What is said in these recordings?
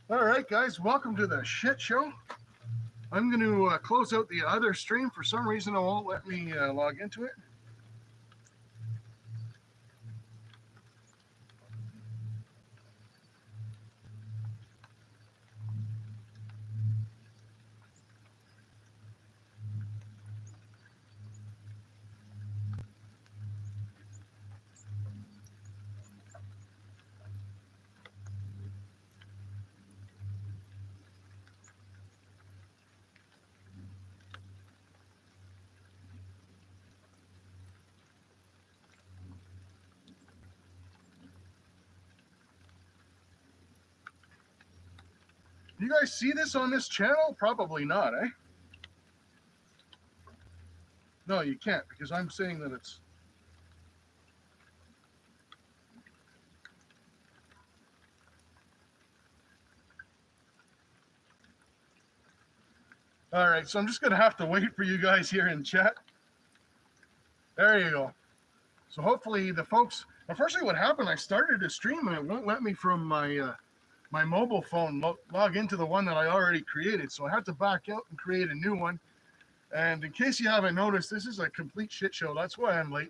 All right, guys, welcome to the shit show. I'm going to close out the other stream. For some reason, it won't let me log into it. Do you guys see this on this channel? Probably not, eh? No, you can't because I'm saying that it's. All right, so I'm just going to have to wait for you guys here in chat. There you go. So hopefully the folks. Unfortunately, what happened? I started to stream and it won't let me from my mobile phone log into the one that I already created. So I had to back out and create a new one. And in case you haven't noticed, this is a complete shit show. That's why I'm late.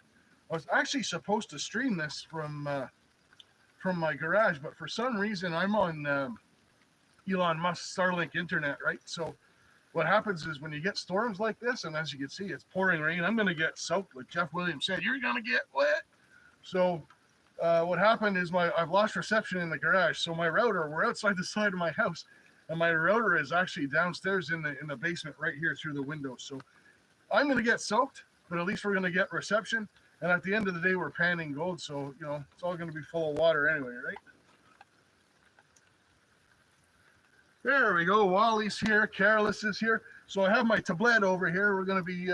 I was actually supposed to stream this from my garage, but for some reason I'm on Elon Musk's Starlink internet, right? So what happens is when you get storms like this, and as you can see, it's pouring rain, I'm going to get soaked. Like Jeff Williams said, you're going to get wet. So what happened is I've lost reception in the garage. So my router, we're outside the side of my house, and my router is actually downstairs in the basement right here through the window. So I'm going to get soaked, but at least we're going to get reception. And at the end of the day, we're panning gold. So, it's all going to be full of water anyway, right? There we go. Wally's here. Careless is here. So I have my tablet over here. We're going to be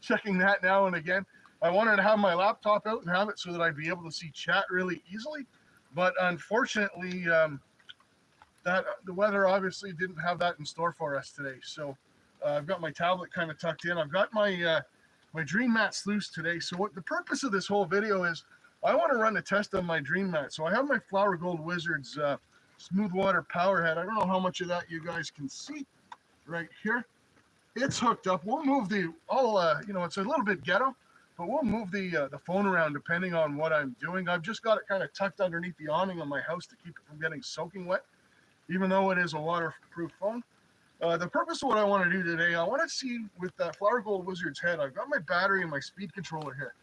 checking that now and again. I wanted to have my laptop out and have it so that I'd be able to see chat really easily. But unfortunately, the weather obviously didn't have that in store for us today. So I've got my tablet kind of tucked in. I've got my my Dream Mat Sluice today. So what the purpose of this whole video is, I want to run a test on my Dream Mat. So I have my Flower Gold Wizards Smoothwater Powerhead. I don't know how much of that you guys can see right here. It's hooked up. We'll move it's a little bit ghetto, but we'll move the phone around depending on what I'm doing. I've just got it kind of tucked underneath the awning on my house to keep it from getting soaking wet, even though it is a waterproof phone. The purpose of what I want to do today, I want to see with that Flower Gold Wizard's head, I've got my battery and my speed controller here.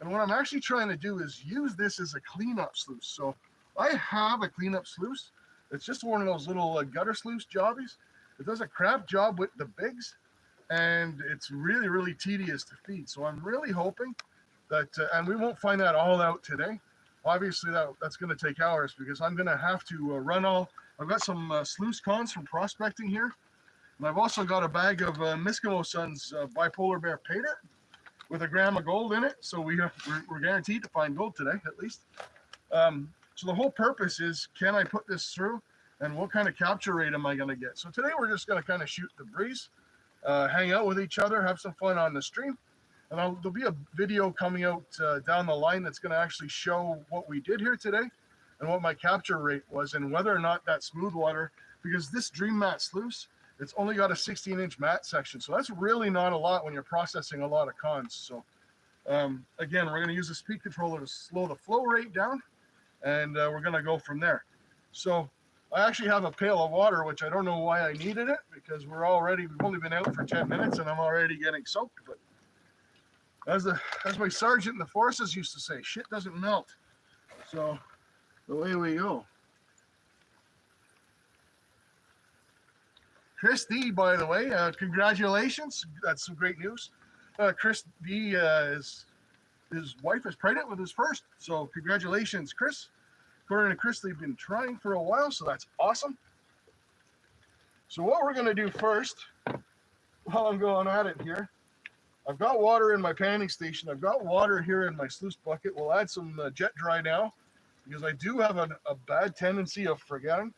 And what I'm actually trying to do is use this as a cleanup sluice. So I have a cleanup sluice. It's just one of those little gutter sluice jobbies. It does a crap job with the bigs, and it's really, really tedious to feed. So I'm really hoping that, and we won't find that all out today. Obviously, that's going to take hours because I'm going to have to I've got some sluice cons from prospecting here. And I've also got a bag of Misskimoson's bipolar bear paydirt with a gram of gold in it. So we're guaranteed to find gold today, at least. So the whole purpose is, can I put this through? And what kind of capture rate am I going to get? So today we're just going to kind of shoot the breeze, hang out with each other, have some fun on the stream. And there'll be a video coming out down the line that's going to actually show what we did here today and what my capture rate was and whether or not that Smoothwater, because this Dream Mat Sluice, it's only got a 16-inch mat section. So that's really not a lot when you're processing a lot of cons. So again, we're going to use the speed controller to slow the flow rate down, and we're going to go from there. So I actually have a pail of water, which I don't know why I needed it, because we've only been out for 10 minutes and I'm already getting soaked. But as my sergeant in the forces used to say, shit doesn't melt. So away we go. Chris D, by the way, congratulations. That's some great news. Chris D, his wife is pregnant with his first. So congratulations, Chris. According to Chris, they've been trying for a while, so that's awesome. So what we're going to do first, while I'm going at it here, I've got water in my panning station. I've got water here in my sluice bucket. We'll add some jet dry now, because I do have a bad tendency of forgetting.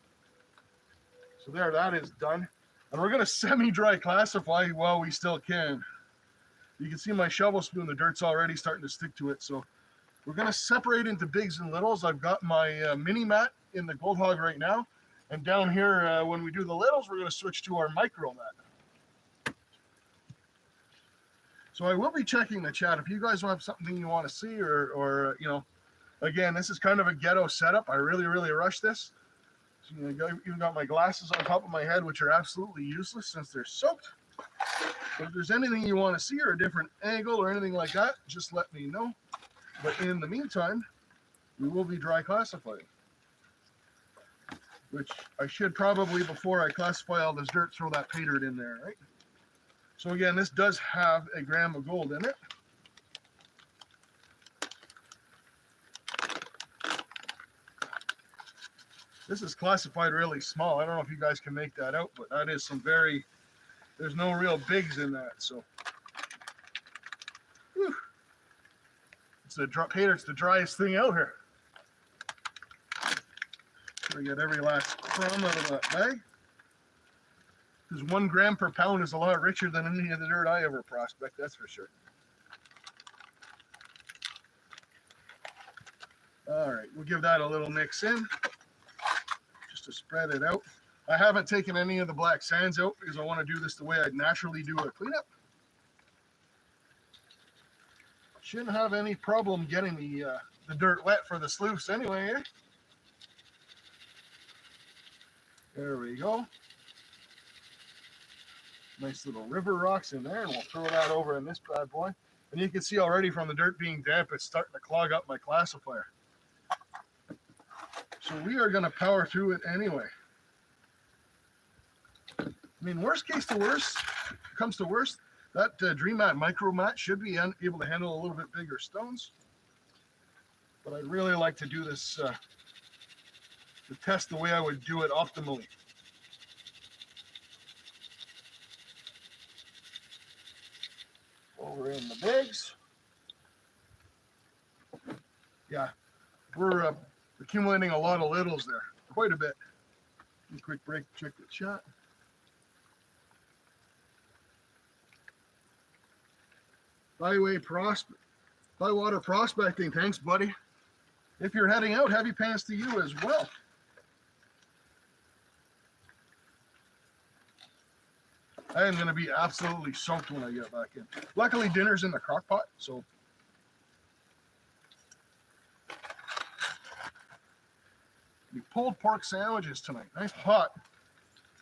So there, that is done. And we're going to semi-dry classify while we still can. You can see my shovel spoon, the dirt's already starting to stick to it. So we're going to separate into bigs and littles. I've got my mini mat in the Gold Hog right now. And down here, when we do the littles, we're going to switch to our micro mat. So I will be checking the chat. If you guys have something you want to see or you know, again, this is kind of a ghetto setup. I really rushed this. So, you know, even got my glasses on top of my head, which are absolutely useless since they're soaked. But if there's anything you want to see or a different angle or anything like that, just let me know. But in the meantime, we will be dry classifying, which I should probably, before I classify all this dirt, throw that pay dirt in there, right? So again, this does have a gram of gold in it. This is classified really small. I don't know if you guys can make that out, but that is some very, there's no real bigs in that. So whew. It's the pay dirt's the driest thing out here. We get every last crumb out of that bag. Because 1 gram per pound is a lot richer than any of the dirt I ever prospect, that's for sure. All right, we'll give that a little mix in just to spread it out. I haven't taken any of the black sands out because I want to do this the way I'd naturally do a cleanup. Shouldn't have any problem getting the dirt wet for the sluice anyway, eh? There we go. Nice little river rocks in there, and we'll throw that over in this bad boy. And you can see already from the dirt being damp, it's starting to clog up my classifier. So we are going to power through it anyway. I mean, worst case to worst, comes to worst, that Dream Mat Micro Mat should be able to handle a little bit bigger stones. But I'd really like to do this to test the way I would do it optimally. Over in the bags. Yeah, we're accumulating a lot of littles there, quite a bit. A quick break, check the chat. Bywater Prospecting, thanks, buddy. If you're heading out, happy pants to you as well. I am going to be absolutely soaked when I get back in. Luckily, dinner's in the crock pot, so. We pulled pork sandwiches tonight. Nice hot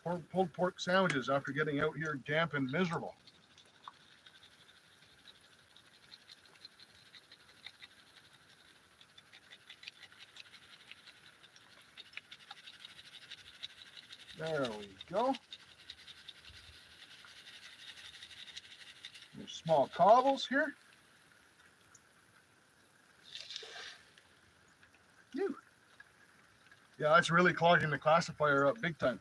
pulled pork sandwiches after getting out here damp and miserable. There we go. There's small cobbles here. Phew. Yeah, that's really clogging the classifier up big time.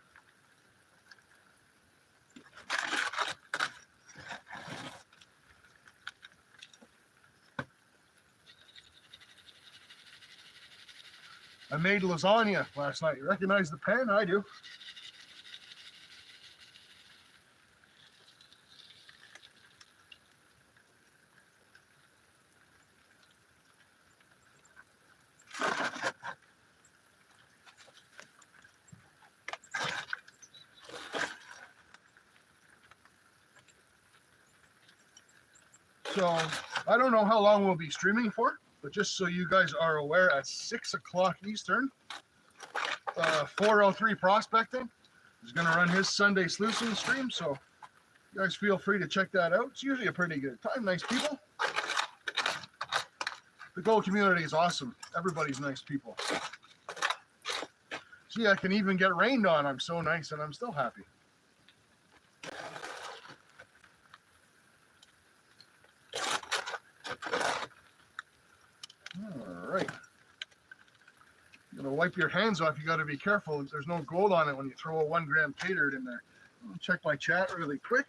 I made lasagna last night. You recognize the pan? I do. So I don't know how long we'll be streaming for, but just so you guys are aware, at 6 o'clock Eastern, 403 Prospecting is going to run his Sunday sluicing stream. So you guys feel free to check that out. It's usually a pretty good time. Nice people. The gold community is awesome. Everybody's nice people. See, I can even get rained on. I'm so nice and I'm still happy. All right. You're gonna wipe your hands off. You got to be careful. There's no gold on it when you throw a 1 gram pay dirt in there. I'll check my chat really quick.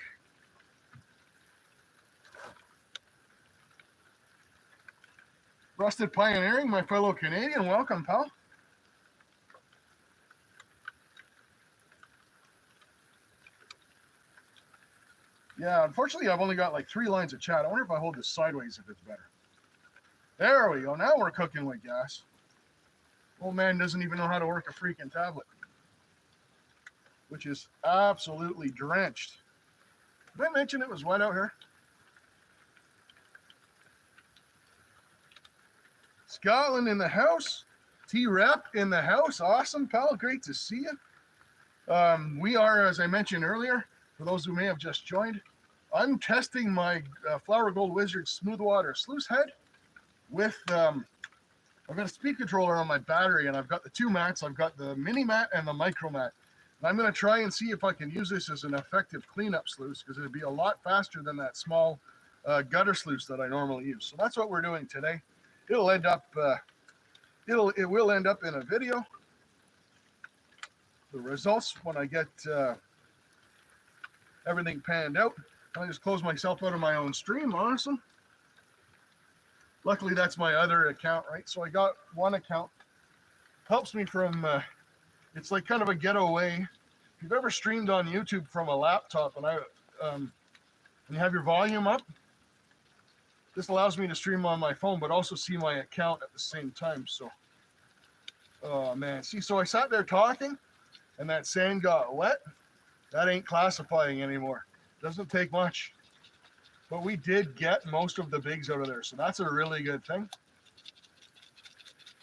Rusted Pioneering, my fellow Canadian, welcome, pal. Yeah, unfortunately, I've only got like 3 lines of chat. I wonder if I hold this sideways if it's better. There we go. Now we're cooking with gas. Old man doesn't even know how to work a freaking tablet. which is absolutely drenched. Did I mention it was wet out here? Scotland in the house. T-Rep in the house. Awesome, pal. Great to see you. We are, as I mentioned earlier, for those who may have just joined, I'm testing my Flower Gold Wizard Smoothwater Sluice head with, I've got a speed controller on my battery, and I've got the two mats. I've got the mini mat and the micro mat. And I'm going to try and see if I can use this as an effective cleanup sluice, because it'd be a lot faster than that small gutter sluice that I normally use. So that's what we're doing today. It'll end up, it will end up in a video. The results when I get everything panned out. I just close myself out of my own stream. Awesome. Luckily, that's my other account, right? So I got one account. Helps me from, it's like kind of a getaway. If you've ever streamed on YouTube from a laptop and you have your volume up, this allows me to stream on my phone, but also see my account at the same time. So, oh man, see, so I sat there talking and that sand got wet. That ain't classifying anymore. Doesn't take much. But we did get most of the bigs out of there, so that's a really good thing.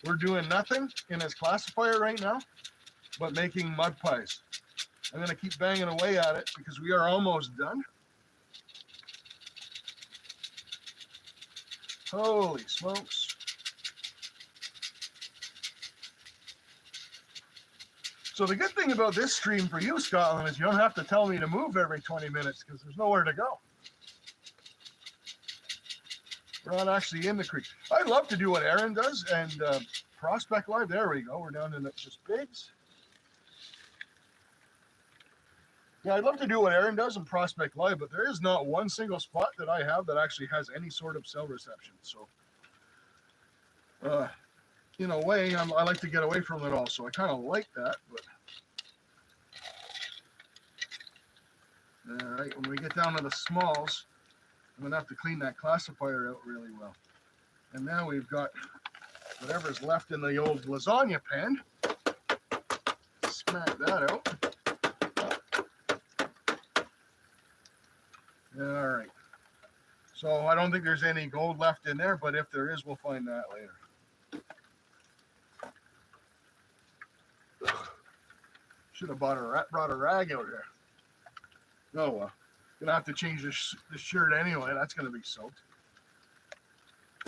We're doing nothing in this classifier right now, but making mud pies. I'm gonna keep banging away at it because we are almost done. Holy smokes. So the good thing about this stream for you, Scotland, is you don't have to tell me to move every 20 minutes because there's nowhere to go. We're not actually in the creek. I'd love to do what Aaron does and Prospect Live. There we go. We're down in the just bigs. Yeah, I'd love to do what Aaron does in Prospect Live, but there is not one single spot that I have that actually has any sort of cell reception. So, in a way, I like to get away from it all. So I kind of like that. But all right, when we get down to the smalls, I'm gonna have to clean that classifier out really well. And now we've got whatever's left in the old lasagna pan. Smack that out. All right. So I don't think there's any gold left in there, but if there is, we'll find that later. Should have brought a rag out here. Oh well. Gonna have to change this shirt anyway. That's gonna be soaked.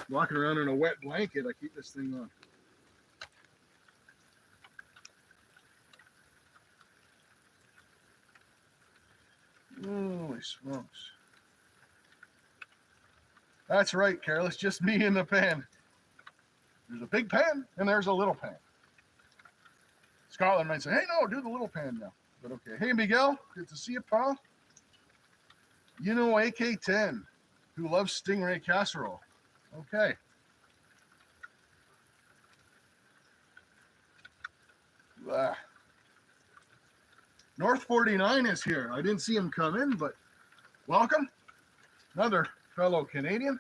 Walking around in a wet blanket, I keep this thing on. Holy smokes. That's right, Careless. Just me in the pan. There's a big pan and there's a little pan. Scotland might say, hey, no, do the little pan now. But okay. Hey, Miguel. Good to see you, pal. You know AK-10, who loves stingray casserole. Okay. North 49 is here. I didn't see him come in, but welcome. Another fellow Canadian.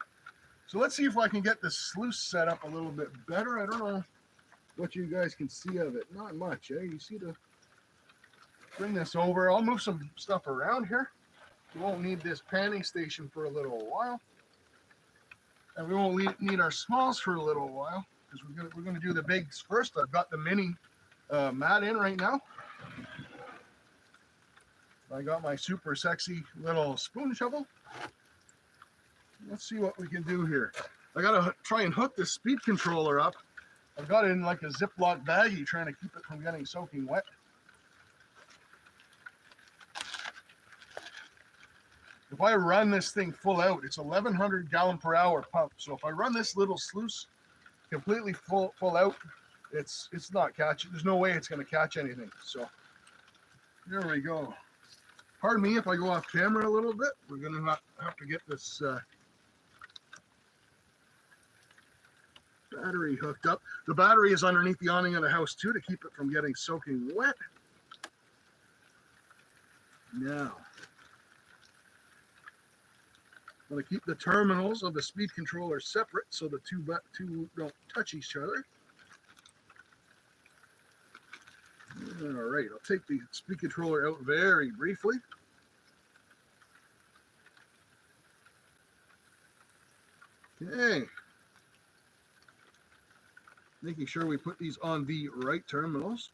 So let's see if I can get this sluice set up a little bit better. I don't know what you guys can see of it. Not much, eh? You see the... Bring this over. I'll move some stuff around here. We won't need this panning station for a little while. And we won't need our smalls for a little while because we're gonna do the bigs first. I've got the mini mat in right now. I got my super sexy little spoon shovel. Let's see what we can do here. I gotta try and hook this speed controller up. I've got it in like a Ziploc baggie trying to keep it from getting soaking wet. If I run this thing full out, it's 1,100 gallon per hour pump. So if I run this little sluice completely full out, it's not catching. There's no way it's going to catch anything. So there we go. Pardon me if I go off camera a little bit. We're going to have to get this battery hooked up. The battery is underneath the awning of the house too to keep it from getting soaking wet. Now, I'm going to keep the terminals of the speed controller separate so the two don't touch each other. All right, I'll take the speed controller out very briefly. Okay. Making sure we put these on the right terminals.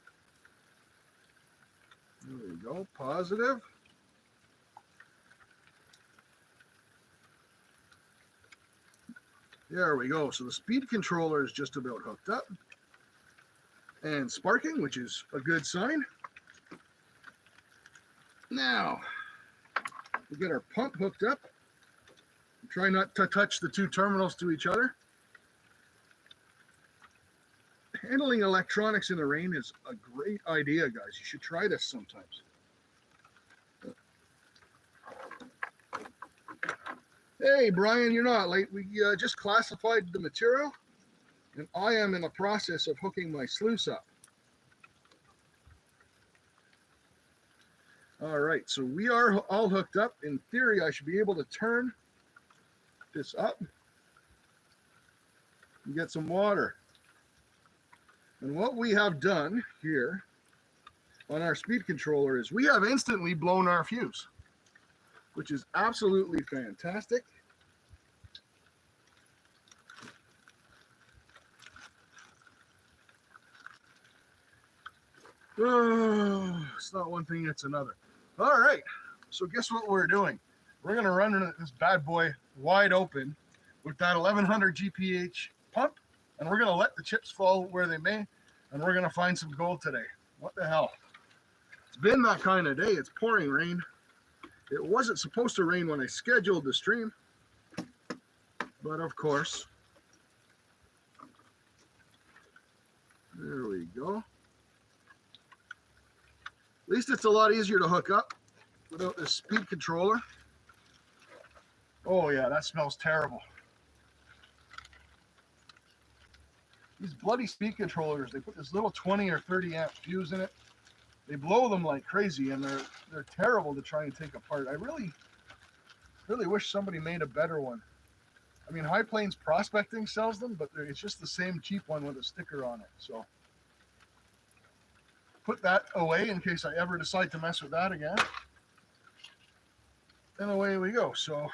There we go, positive. There we go. So the speed controller is just about hooked up and sparking, which is a good sign. Now, we get our pump hooked up. Try not to touch the two terminals to each other. Handling electronics in the rain is a great idea, guys. You should try this sometimes. Hey, Brian, you're not late. We just classified the material, and I am in the process of hooking my sluice up. All right, so we are all hooked up. In theory, I should be able to turn this up and get some water. And what we have done here on our speed controller is we have instantly blown our fuse, which is absolutely fantastic. Oh, it's not one thing, it's another. All right, so guess what we're doing? We're gonna run this bad boy wide open with that 1100 GPH pump, and we're gonna let the chips fall where they may, and we're gonna find some gold today. What the hell? It's been that kind of day. It's pouring rain. It wasn't supposed to rain when I scheduled the stream, but of course. There we go. At least it's a lot easier to hook up without this speed controller. Oh yeah, that smells terrible. These bloody speed controllers, they put this little 20 or 30 amp fuse in it. They blow them like crazy, and they're terrible to try and take apart. I really wish somebody made a better one. I mean, High Plains Prospecting sells them, but it's just the same cheap one with a sticker on it. So put that away in case I ever decide to mess with that again. And away we go. So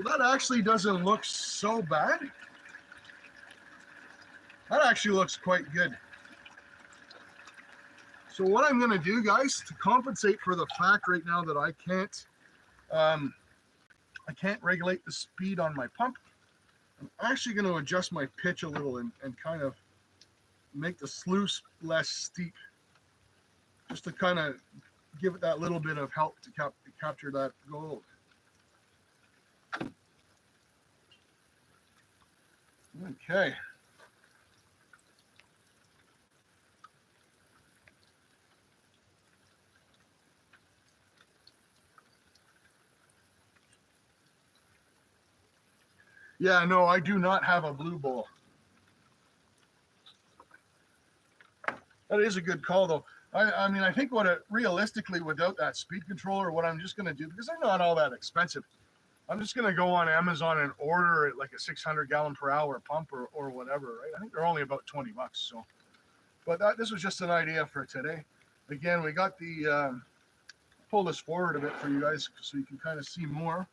that actually doesn't look so bad. That actually looks quite good. So what I'm gonna do, guys, to compensate for the fact right now that I can't regulate the speed on my pump, I'm actually gonna adjust my pitch a little and kind of make the sluice less steep, just to kind of give it that little bit of help to capture that gold. Okay. Yeah, no, I do not have a blue bowl. That is a good call, though. I mean, I think realistically, without that speed controller, what I'm just going to do, because they're not all that expensive, I'm just going to go on Amazon and order it like a 600 gallon per hour pump or whatever, right? I think they're only about 20 bucks. So, but this was just an idea for today. Again, we got the, pull this forward a bit for you guys so you can kind of see more.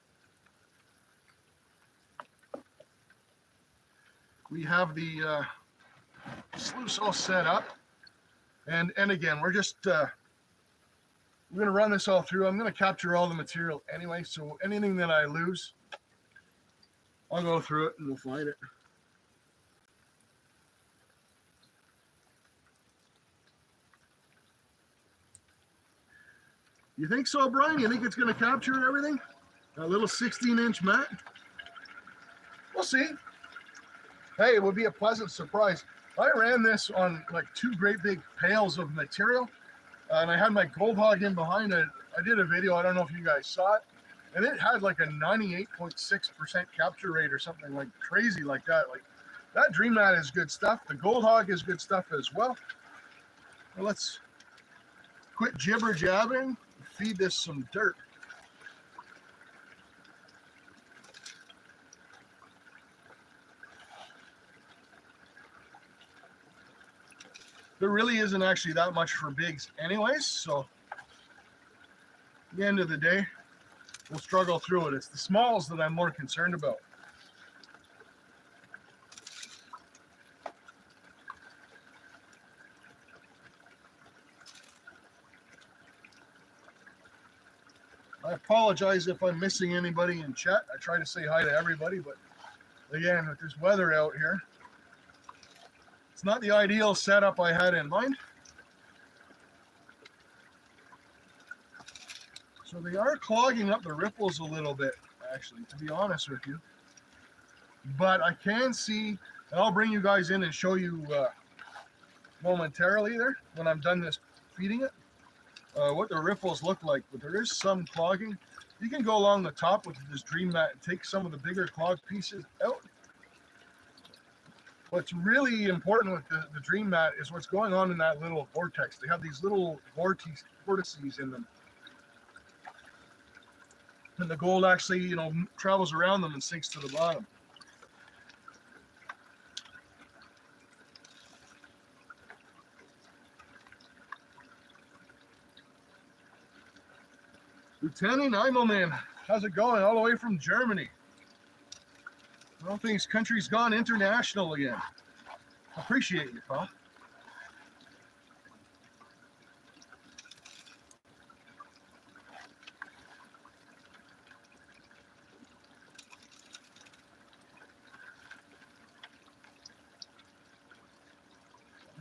We have the sluice all set up. And again, we're just, we're going to run this all through. I'm going to capture all the material anyway, so anything that I lose, I'll go through it and we'll find it. You think so, Brian? You think it's going to capture everything? That little 16-inch mat? We'll see. Hey, it would be a pleasant surprise. I ran this on like 2 great big pails of material, and I had my gold hog in behind it. I did a video, I don't know if you guys saw it, and it had like a 98.6% capture rate or something like crazy like that. Like that dream mat is good stuff. The gold hog is good stuff as well. Well, let's quit jibber jabbering and feed this some dirt. there really isn't actually that much for bigs anyways. So at the end of the day, we'll struggle through it. It's the smalls that I'm more concerned about. I apologize if I'm missing anybody in chat. I try to say hi to everybody, but again, with this weather out here, it's not the ideal setup I had in mind. So they are clogging up the riffles a little bit, actually, to be honest with you. But I can see, and I'll bring you guys in and show you momentarily there when I'm done this feeding it, what the riffles look like. But there is some clogging. You can go along the top with this dream mat and take some of the bigger clogged pieces out. What's really important with the dream mat is what's going on in that little vortex. They have these little vortices in them. And the gold actually, you know, travels around them and sinks to the bottom. Lieutenant Eimelman, how's it going? All the way from Germany. I don't think this country's gone international again. Appreciate you, pal.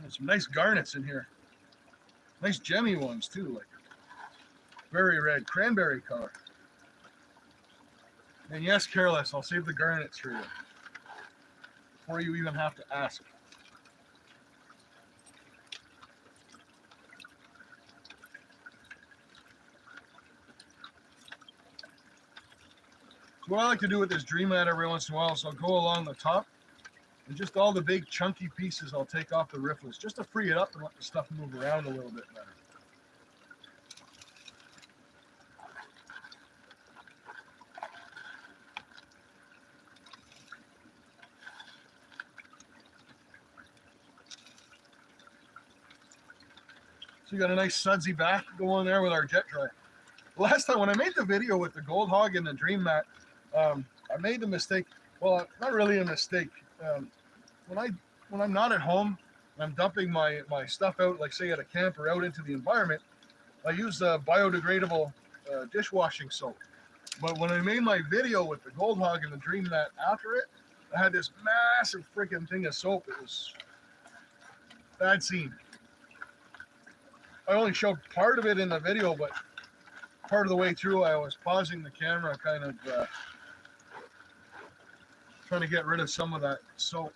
There's some nice garnets in here. Nice gemmy ones too, like very red, cranberry color. And yes, Careless, I'll save the garnets for you before you even have to ask. So what I like to do with this dream mat every once in a while is I'll go along the top and just all the big chunky pieces I'll take off the riffles just to free it up and let the stuff move around a little bit better. So you got a nice sudsy back going there with our jet dry. Last time when I made the video with the gold hog and the dream mat, I made the mistake. Well, not really a mistake. When I'm not at home, and I'm dumping my stuff out, like say at a camp or out into the environment, I use biodegradable dishwashing soap. But when I made my video with the gold hog and the dream mat after it, I had this massive freaking thing of soap. It was bad scene. I only showed part of it in the video, but part of the way through, I was pausing the camera, kind of trying to get rid of some of that soap.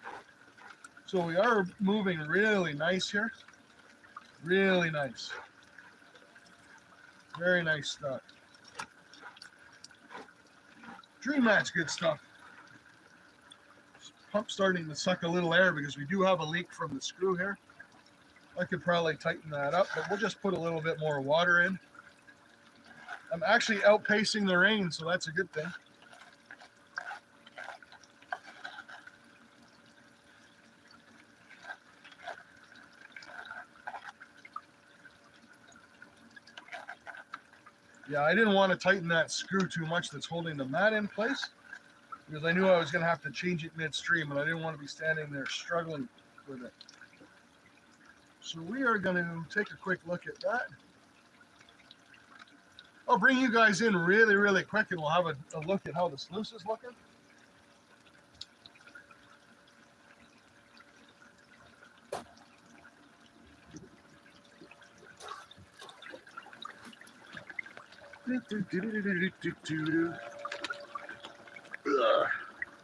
So we are moving really nice here. Really nice. Very nice stuff. Dream mat's good stuff. Pump's starting to suck a little air because we do have a leak from the screw here. I could probably tighten that up, but we'll just put a little bit more water in. I'm actually outpacing the rain, so that's a good thing. Yeah, I didn't want to tighten that screw too much that's holding the mat in place because I knew I was going to have to change it midstream and I didn't want to be standing there struggling with it. So we are going to take a quick look at that. I'll bring you guys in really, really quick and we'll have a look at how the sluice is looking.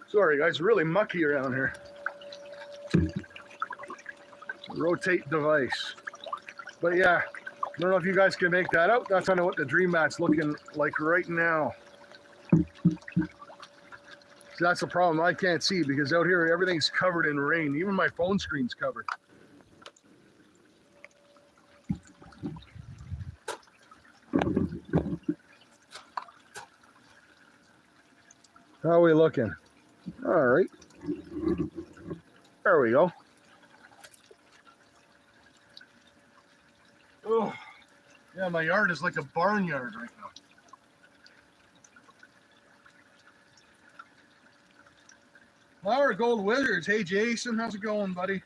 Sorry guys, really mucky around here. Rotate device. But yeah, I don't know if you guys can make that out. That's kind of what the dream mat's looking like right now. So that's the problem. I can't see because out here everything's covered in rain. Even my phone screen's covered. How are we looking? All right. There we go. Oh, yeah, my yard is like a barnyard right now. Flower Gold Wizards. Hey, Jason, how's it going, buddy?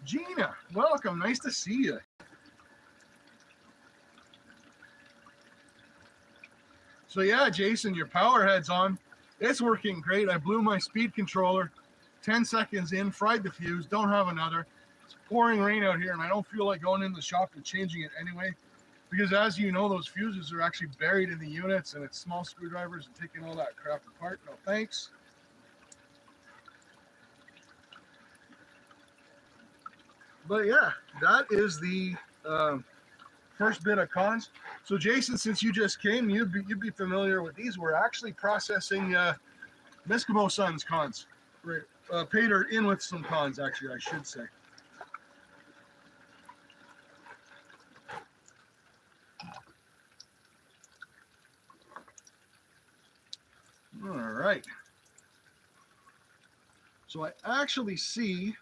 Gina, welcome. Nice to see you. So yeah, Jason, your Powerhead's on. It's working great. I blew my speed controller 10 seconds in, fried the fuse, don't have another. It's pouring rain out here, and I don't feel like going in the shop and changing it anyway, because as you know, those fuses are actually buried in the units, and it's small screwdrivers and taking all that crap apart. No thanks. But yeah, that is the first bit of cons. So Jason, since you just came, you'd be familiar with these. We're actually processing Misskimoson's cons. Paydirt in with some cons, actually, I should say. All right. So I actually see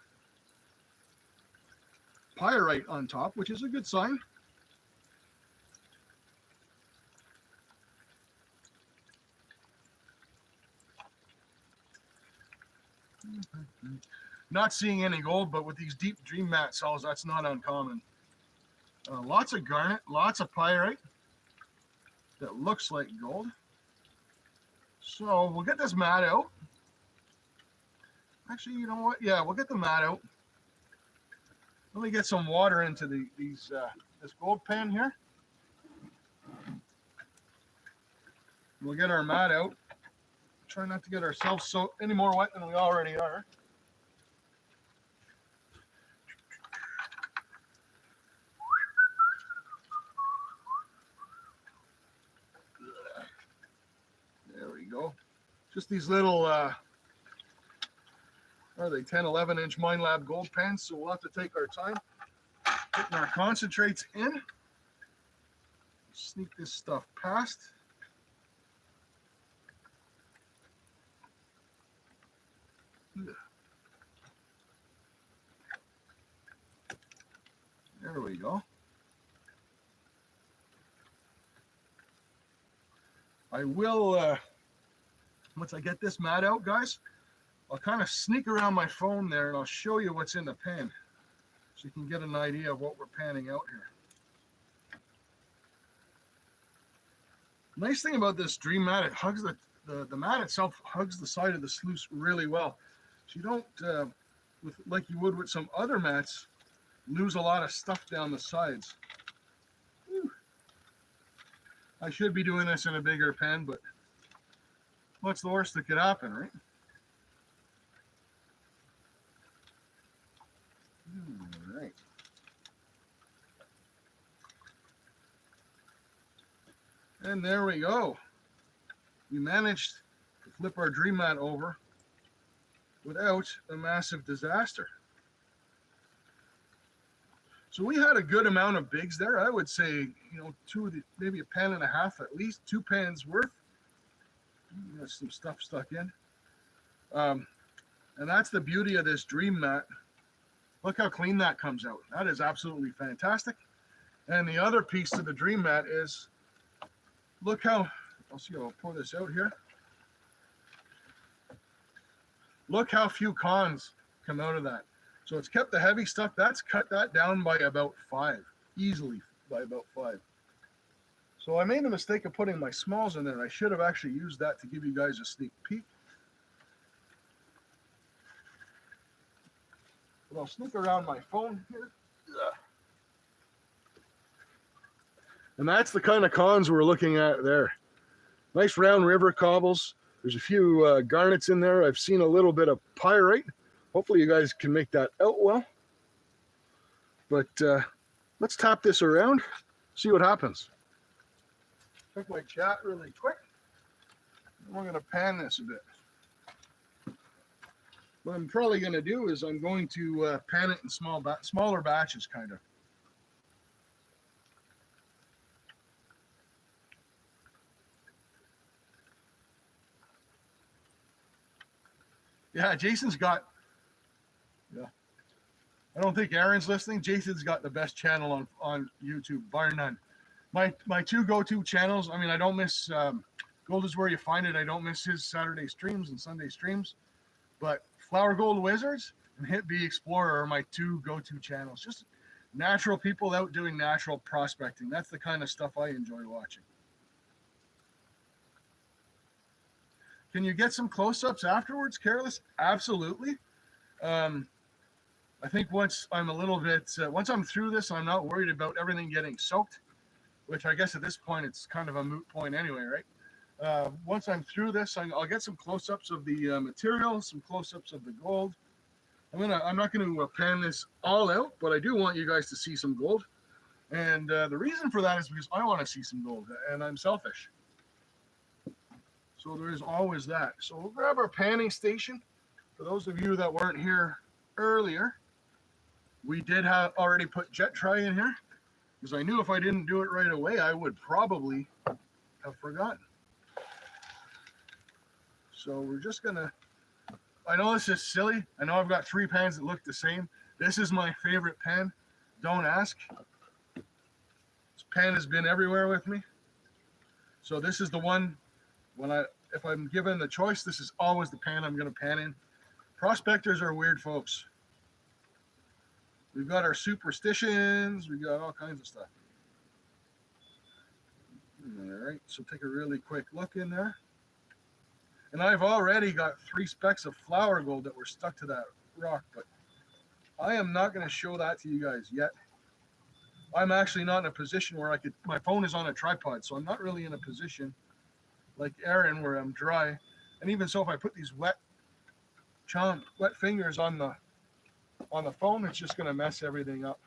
pyrite on top, which is a good sign. Not seeing any gold, but with these deep dream mat cells, that's not uncommon. Lots of garnet, lots of pyrite that looks like gold. So we'll get this mat out. Actually, you know what? Yeah, we'll get the mat out. Let me get some water into this gold pan here. We'll get our mat out. Try not to get ourselves so any more wet than we already are. There we go. Just these little, are they 10, 11-inch Mine Lab gold pans, so we'll have to take our time getting our concentrates in. Sneak this stuff past. There we go. I will, once I get this mat out, guys, I'll kind of sneak around my phone there and I'll show you what's in the pan so you can get an idea of what we're panning out here. Nice thing about this Dream mat, it hugs the mat itself hugs the side of the sluice really well. So you don't, like you would with some other mats, lose a lot of stuff down the sides. Whew. I should be doing this in a bigger pan, but what's the worst that could happen, right? All right. And there we go. We managed to flip our Dream mat over without a massive disaster. So we had a good amount of bigs there. I would say, maybe a pan and a half, at least 2 pans worth. There's some stuff stuck in. And that's the beauty of this Dream mat. Look how clean that comes out. That is absolutely fantastic. And the other piece to the Dream mat is, look how, I'll pour this out here. Look how few cons come out of that. So it's kept the heavy stuff. That's cut that down by about 5, easily by about 5. So I made the mistake of putting my smalls in there. I should have actually used that to give you guys a sneak peek. But I'll sneak around my phone here. And that's the kind of cons we're looking at there. Nice round river cobbles. There's a few garnets in there. I've seen a little bit of pyrite. Hopefully you guys can make that out well. But let's tap this around, see what happens. Check my chat really quick. We're going to pan this a bit. What I'm probably going to do is I'm going to pan it in smaller batches, kind of. Yeah, Jason's got, yeah. I don't think Aaron's listening. Jason's got the best channel on YouTube, bar none. My two go-to channels, I mean, I don't miss Gold is Where You Find It. I don't miss his Saturday streams and Sunday streams. But Flower Gold Wizards and Hit B Explorer are my two go-to channels. Just natural people out doing natural prospecting. That's the kind of stuff I enjoy watching. Can you get some close-ups afterwards, Careless? Absolutely. I think once I'm a little bit, once I'm through this, I'm not worried about everything getting soaked, which I guess at this point, it's kind of a moot point anyway, right? Once I'm through this, I'll get some close-ups of the material, some close-ups of the gold. I'm not going to pan this all out, but I do want you guys to see some gold. And the reason for that is because I want to see some gold, and I'm selfish. So there's always that. So we'll grab our panning station. For those of you that weren't here earlier, we did have already put jet tri in here, because I knew if I didn't do it right away, I would probably have forgotten. So we're just gonna, I know this is silly. I know I've got 3 pans that look the same. This is my favorite pan. Don't ask. This pan has been everywhere with me. So this is the one, if I'm given the choice, this is always the pan I'm gonna pan in. Prospectors are weird folks. We've got our superstitions. We've got all kinds of stuff. All right, so take a really quick look in there. And I've already got 3 specks of flower gold that were stuck to that rock, but I am not going to show that to you guys yet. I'm actually not in a position where my phone is on a tripod, so I'm not really in a position like Aaron where I'm dry. And even so, if I put these wet fingers on the phone, it's just going to mess everything up.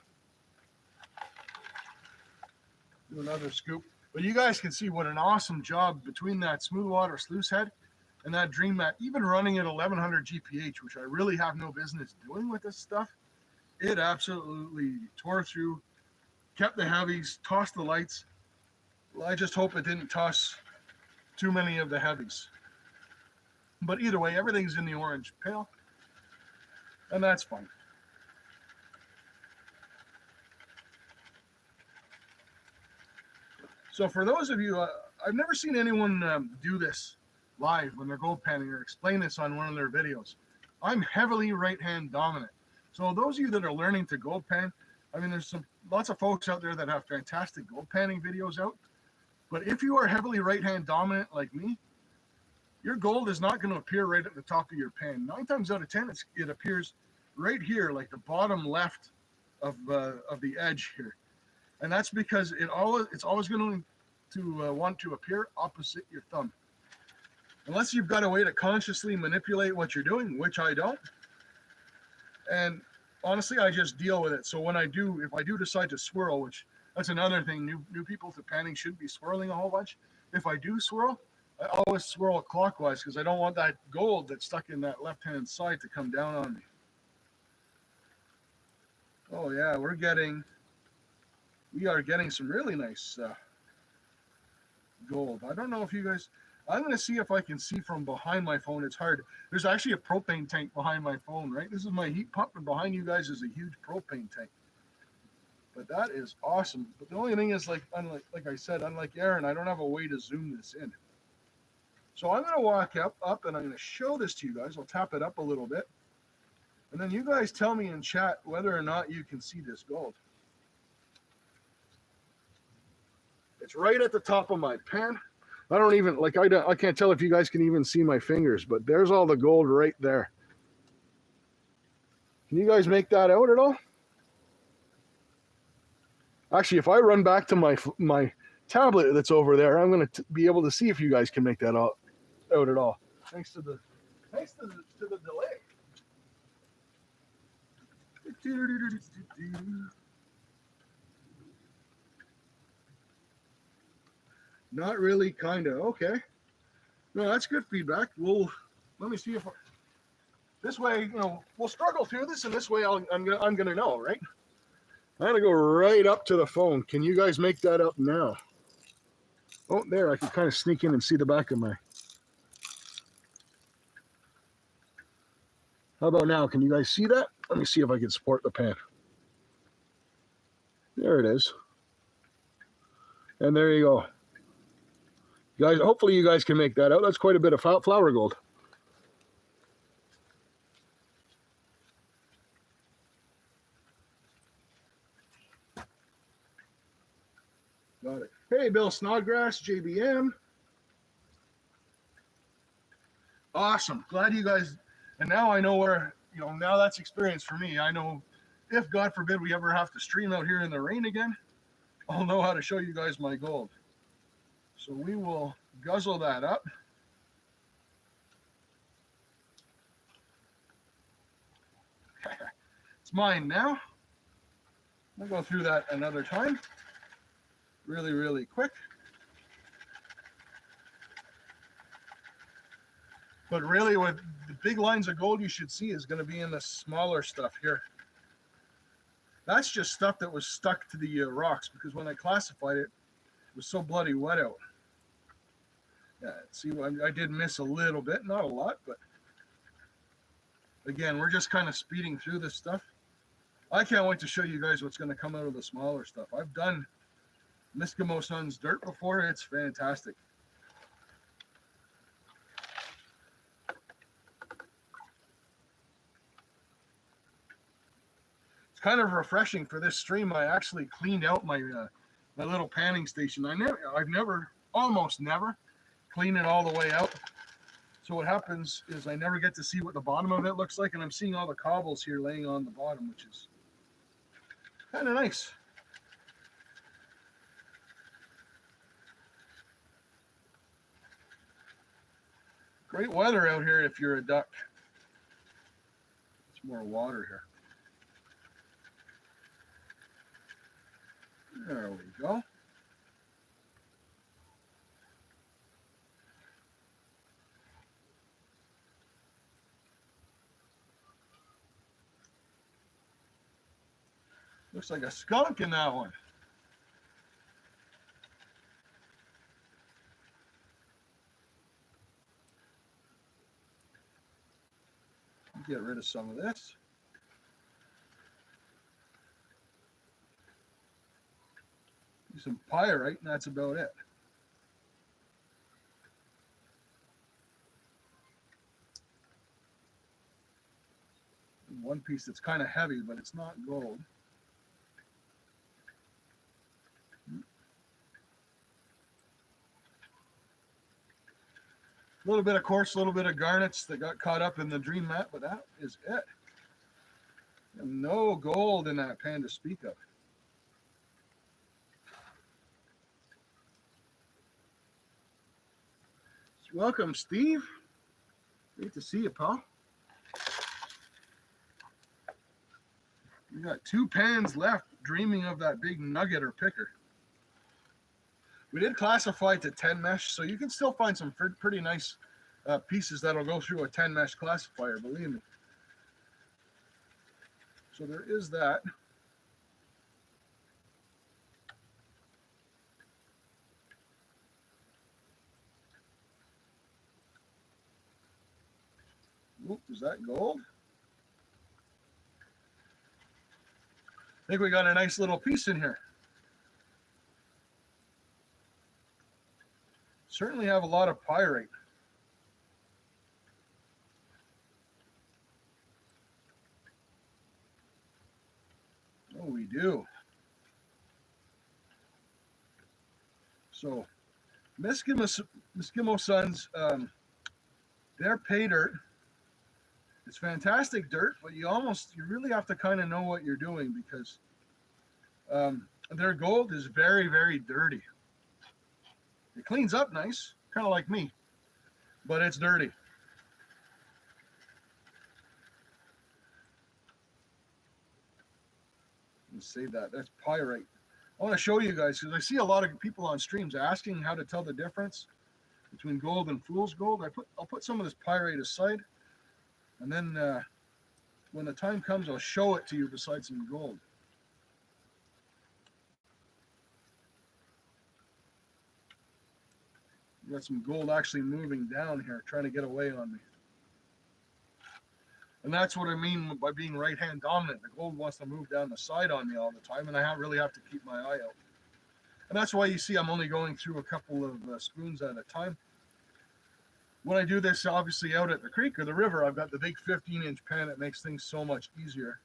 Do another scoop. But you guys can see what an awesome job between that Smoothwater sluice head and that Dream Mat, even running at 1100 GPH, which I really have no business doing with this stuff. It absolutely tore through, kept the heavies, tossed the lights. Well, I just hope it didn't toss too many of the heavies. But either way, everything's in the orange pail, and that's fine. So for those of you, I've never seen anyone do this live when they're gold panning or explain this on one of their videos. I'm heavily right-hand dominant. So those of you that are learning to gold pan, I mean, there's lots of folks out there that have fantastic gold panning videos out. But if you are heavily right-hand dominant like me, your gold is not going to appear right at the top of your pan. 9 times out of 10, it appears right here, like the bottom left of the edge here. And that's because it's always going to want to appear opposite your thumb. Unless you've got a way to consciously manipulate what you're doing, which I don't. And honestly, I just deal with it. So if I do decide to swirl, which that's another thing, new people to panning should be swirling a whole bunch. If I do swirl, I always swirl clockwise because I don't want that gold that's stuck in that left-hand side to come down on me. Oh yeah, we are getting some really nice gold. I don't know if you guys, I'm going to see if I can see from behind my phone. It's hard. There's actually a propane tank behind my phone, right? This is my heat pump, and behind you guys is a huge propane tank. But that is awesome. But the only thing is, like I said, unlike Aaron, I don't have a way to zoom this in. So I'm going to walk up and I'm going to show this to you guys. I'll tap it up a little bit. And then you guys tell me in chat whether or not you can see this gold. It's right at the top of my pan. I don't even, I can't tell if you guys can even see my fingers, but there's all the gold right there. Can you guys make that out at all? Actually, if I run back to my tablet that's over there, I'm going to be able to see if you guys can make that out at all. Thanks to the delay. Not really, kind of. Okay. No, that's good feedback. Let me see if this way, we'll struggle through this, and this way I'm gonna know, right? I'm gonna go right up to the phone. Can you guys make that up now? Oh, there, I can kind of sneak in and see the back of my. How about now? Can you guys see that? Let me see if I can support the pan. There it is. And there you go. Guys, hopefully you guys can make that out. That's quite a bit of flower gold. Got it. Hey, Bill Snodgrass, JBM. Awesome. Glad you guys, and now I know where, you know, now that's experience for me. I know if, God forbid, we ever have to stream out here in the rain again, I'll know how to show you guys my gold. So we will guzzle that up. It's mine now. I'll go through that another time. Really, really quick. But really, with the big lines of gold you should see is going to be in the smaller stuff here. That's just stuff that was stuck to the rocks, because when I classified it, it was so bloody wet out. Yeah, see, I did miss a little bit, not a lot, but again, we're just kind of speeding through this stuff. I can't wait to show you guys what's going to come out of the smaller stuff. I've done Misskimoson's dirt before. It's fantastic. It's kind of refreshing for this stream. I actually cleaned out my my little panning station. Almost never clean it all the way out. So what happens is I never get to see what the bottom of it looks like, and I'm seeing all the cobbles here laying on the bottom, which is kind of nice. Great weather out here if you're a duck. It's more water here. There we go. Looks like a skunk in that one. Get rid of some of this. Do some pyrite, and that's about it. And one piece that's kind of heavy, but it's not gold. A little bit of quartz, a little bit of garnets that got caught up in the dream mat, but that is it. And no gold in that pan to speak of. Welcome, Steve. Great to see you, pal. We got 2 pans left, dreaming of that big nugget or picker. We did classify it to 10 mesh, so you can still find some pretty nice pieces that'll go through a 10 mesh classifier, believe me. So there is that. Oop, is that gold? I think we got a nice little piece in here. Certainly have a lot of pyrite. Oh, we do. So, Misskimoson's, their pay dirt. It's fantastic dirt, but you really have to kind of know what you're doing, because their gold is very, very dirty. It cleans up nice, kind of like me, but it's dirty. Let's save that. That's pyrite. I want to show you guys, because I see a lot of people on streams asking how to tell the difference between gold and fool's gold. I'll put some of this pyrite aside, and then when the time comes, I'll show it to you beside some gold. Got some gold actually moving down here, trying to get away on me. And that's what I mean by being right-hand dominant. The gold wants to move down the side on me all the time, and I really have to keep my eye out. And that's why you see I'm only going through a couple of spoons at a time. When I do this, obviously out at the creek or the river, I've got the big 15-inch pan that makes things so much easier.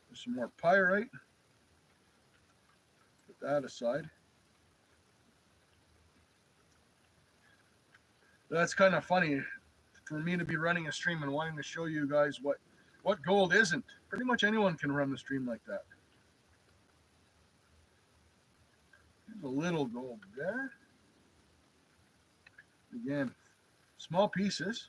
There's some more pyrite. Put that aside. That's kind of funny for me to be running a stream and wanting to show you guys what gold isn't. Pretty much anyone can run the stream like that. There's a little gold there. Again, small pieces.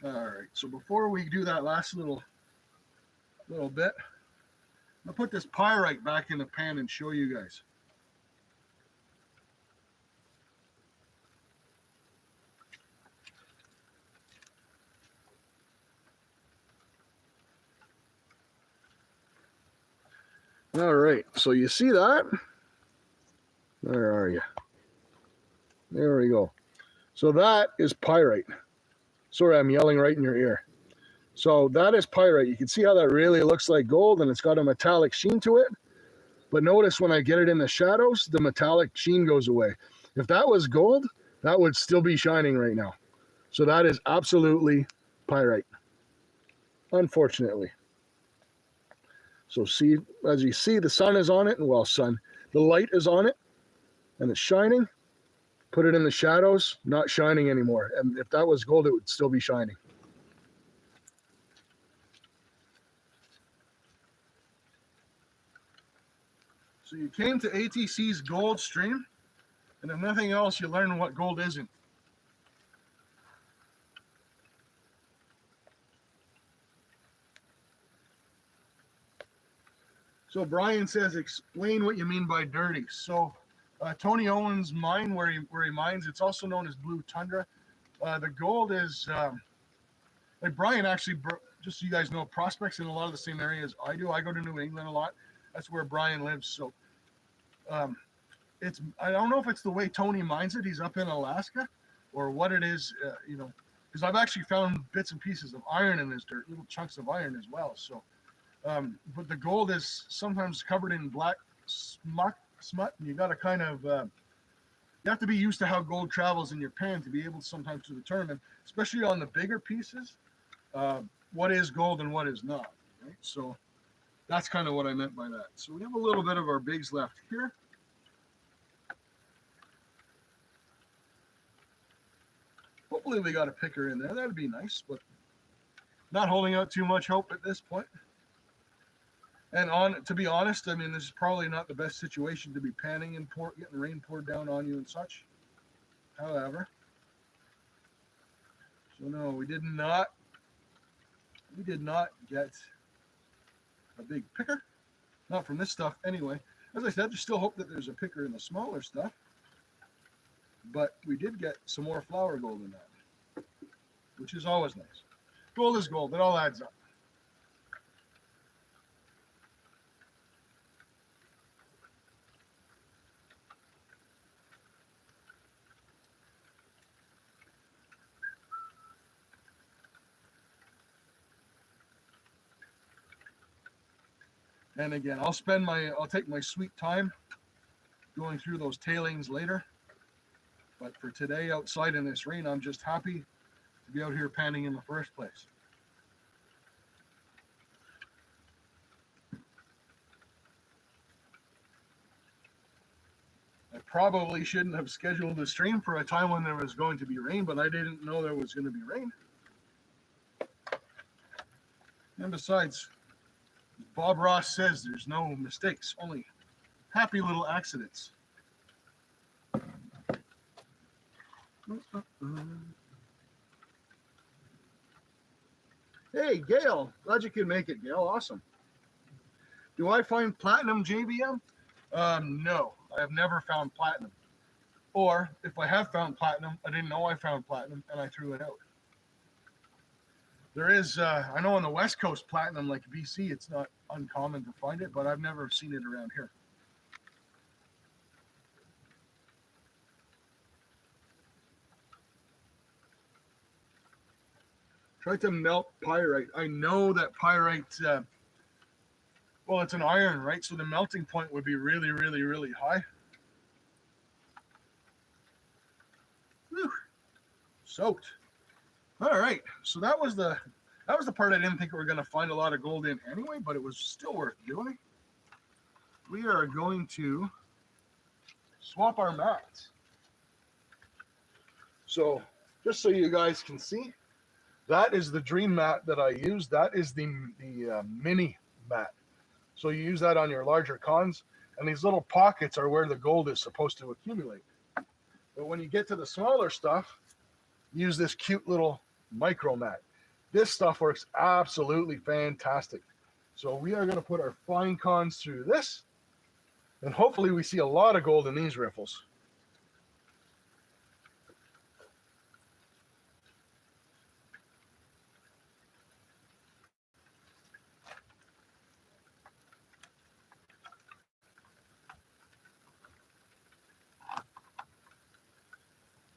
All right, so before we do that last little bit, I'll put this pyrite back in the pan and show you guys. All right, so you see that? Where are you? There we go. So that is pyrite. Sorry, I'm yelling right in your ear. So that is pyrite. You can see how that really looks like gold, and it's got a metallic sheen to it. But notice when I get it in the shadows, the metallic sheen goes away. If that was gold, that would still be shining right now. So that is absolutely pyrite, unfortunately. So see, as you see, the sun is on it, and well, the light is on it, and it's shining. Put it in the shadows, not shining anymore. And if that was gold, it would still be shining. So you came to ATC's gold stream, and if nothing else, you learn what gold isn't. So Brian says, explain what you mean by dirty. So Tony Owen's mine, where he mines, it's also known as blue tundra. The gold is, like Brian actually, just so you guys know, prospects in a lot of the same areas I do. I go to New England a lot. That's where Brian lives. So I don't know if it's the way Tony mines it. He's up in Alaska, or what it is, because I've actually found bits and pieces of iron in this dirt, little chunks of iron as well. So, but the gold is sometimes covered in black smut, and you got to kind of, you have to be used to how gold travels in your pan to be able sometimes to determine, especially on the bigger pieces, what is gold and what is not. Right? So that's kind of what I meant by that. So we have a little bit of our bigs left here. Hopefully we got a picker in there. That'd be nice, but not holding out too much hope at this point. And to be honest, I mean, this is probably not the best situation to be panning and getting rain poured down on you and such. However, so no, we did not get a big picker. Not from this stuff anyway. As I said, there's still hope that there's a picker in the smaller stuff. But we did get some more flour gold in that, which is always nice. Gold is gold. It all adds up. And again, I'll take my sweet time going through those tailings later. But for today, outside in this rain, I'm just happy to be out here panning in the first place. I probably shouldn't have scheduled the stream for a time when there was going to be rain, but I didn't know there was going to be rain. And besides, Bob Ross says there's no mistakes, only happy little accidents. Hey, Gail. Glad you could make it, Gail. Awesome. Do I find platinum JVM? No, I have never found platinum. Or if I have found platinum, I didn't know I found platinum and I threw it out. There is, I know on the West Coast, platinum, like BC, it's not uncommon to find it, but I've never seen it around here. Try to melt pyrite. I know that pyrite, well, it's an iron, right? So the melting point would be really, really, really high. Whew. Soaked. All right, so that was the part I didn't think we were going to find a lot of gold in anyway, but it was still worth doing. We are going to swap our mats. So just so you guys can see, that is the dream mat that I use. That is the mini mat. So you use that on your larger cons, and these little pockets are where the gold is supposed to accumulate. But when you get to the smaller stuff, use this cute little micro mat. This stuff works absolutely fantastic. So we are going to put our fine cons through this, and hopefully we see a lot of gold in these riffles.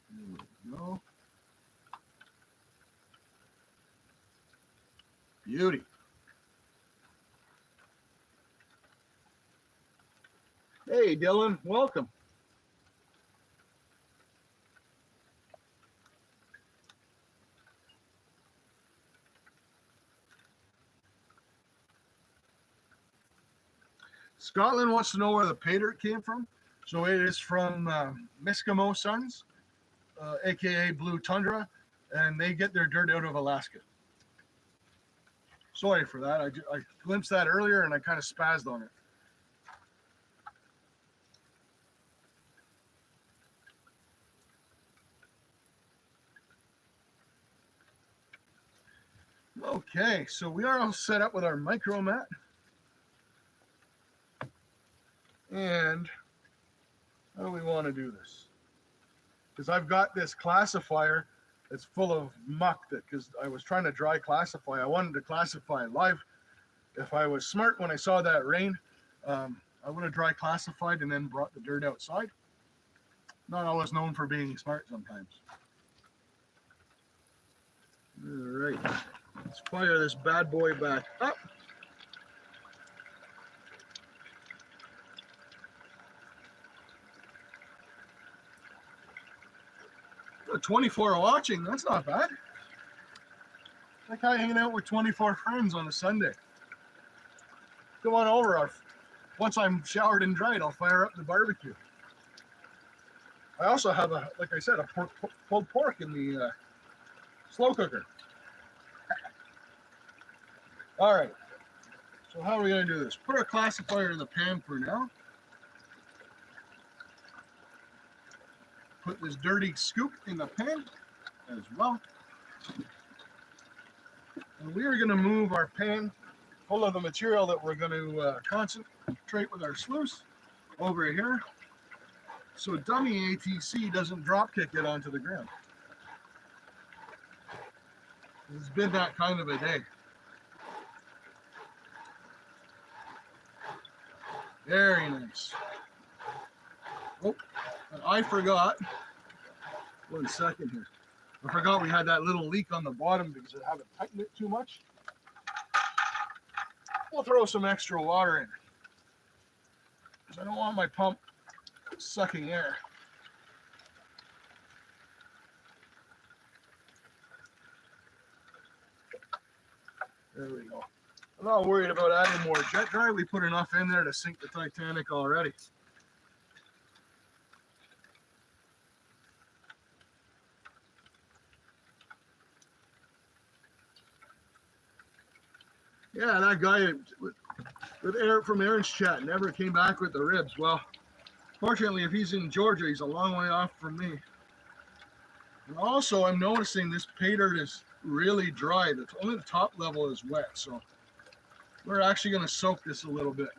There we go. Beauty. Hey, Dylan, welcome. Scotland wants to know where the paydirt came from. So it is from Misskimosons, aka Blue Tundra, and they get their dirt out of Alaska. Sorry for that. I glimpsed that earlier and I kind of spazzed on it. Okay, so we are all set up with our micro mat. And how do we want to do this? Because I've got this classifier that's full of muck, because I was trying to dry classify. I wanted to classify live. If I was smart when I saw that rain, I would have dry classified and then brought the dirt outside. Not always known for being smart sometimes. All right, let's fire this bad boy back up. 24 watching, that's not bad. Like I hanging out with 24 friends on a Sunday. Come on over. Once I'm showered and dried, I'll fire up the barbecue. I also have like I said, a pulled pork in the slow cooker. All right. So how are we going to do this? Put our classifier in the pan for now. Put this dirty scoop in the pan as well. And we are going to move our pan full of the material that we're going to concentrate with our sluice over here, so dummy ATC doesn't drop kick it onto the ground. It's been that kind of a day. Very nice. Oh, and I forgot. 1 second here. I forgot we had that little leak on the bottom because I haven't tightened it too much. We'll throw some extra water in, because I don't want my pump sucking air. There we go. I'm not worried about adding more jet dry. We put enough in there to sink the Titanic already. Yeah, that guy with Eric from Aaron's chat never came back with the ribs. Well, fortunately, if he's in Georgia, he's a long way off from me. And also, I'm noticing this paydirt is really dry. Only the top level is wet, so we're actually going to soak this a little bit.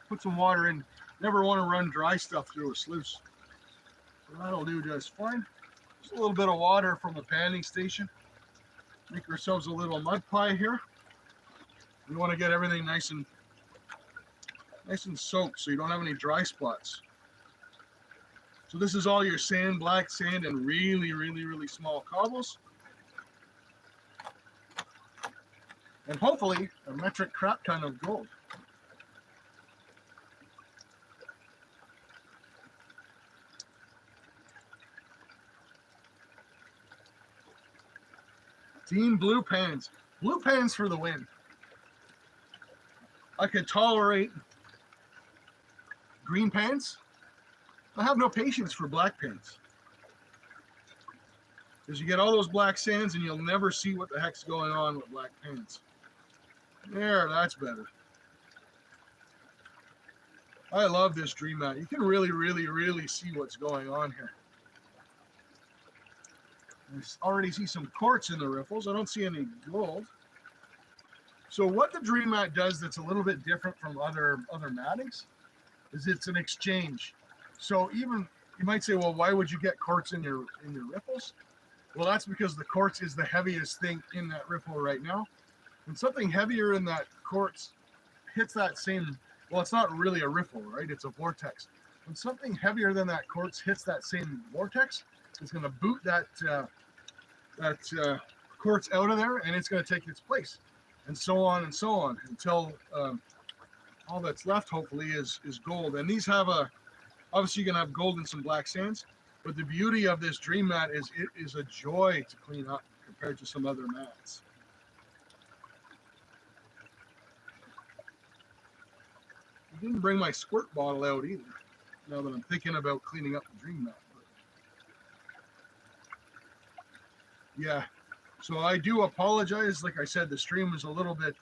Put some water in. Never want to run dry stuff through a sluice. That'll do just fine. Just a little bit of water from the panning station. Make ourselves a little mud pie here. We want to get everything nice and soaked so you don't have any dry spots. So this is all your sand, black sand, and really, really, really small cobbles. And hopefully a metric crap ton of gold. Team blue pans. Blue pans for the win. I could tolerate green pans. I have no patience for black pans. Because you get all those black sands and you'll never see what the heck's going on with black pans. There, that's better. I love this dream mat. You can really, really, really see what's going on here. I already see some quartz in the riffles. I don't see any gold. So what the dream mat does that's a little bit different from other mattings is it's an exchange. So even you might say, well, why would you get quartz in your riffles? Well, that's because the quartz is the heaviest thing in that riffle right now. When something heavier in that quartz hits that same, well, it's not really a riffle, right? It's a vortex. When something heavier than that quartz hits that same vortex, it's going to boot that quartz out of there, and it's going to take its place, and so on until all that's left, hopefully, is gold. And these have obviously you're going to have gold and some black sands, but the beauty of this dream mat is it is a joy to clean up compared to some other mats. I didn't bring my squirt bottle out either, now that I'm thinking about cleaning up the dream mat. Yeah, so I do apologize. Like I said, the stream was a little bit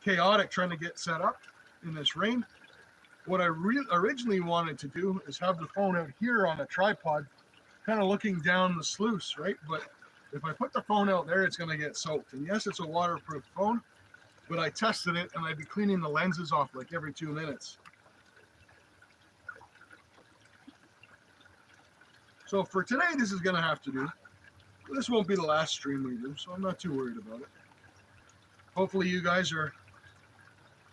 chaotic trying to get set up in this rain. What I originally wanted to do is have the phone out here on a tripod, kind of looking down the sluice, right? But if I put the phone out there, it's going to get soaked. And yes, it's a waterproof phone, but I tested it and I'd be cleaning the lenses off like every 2 minutes. So for today, this is going to have to do. This won't be the last stream we do, so I'm not too worried about it. Hopefully you guys are,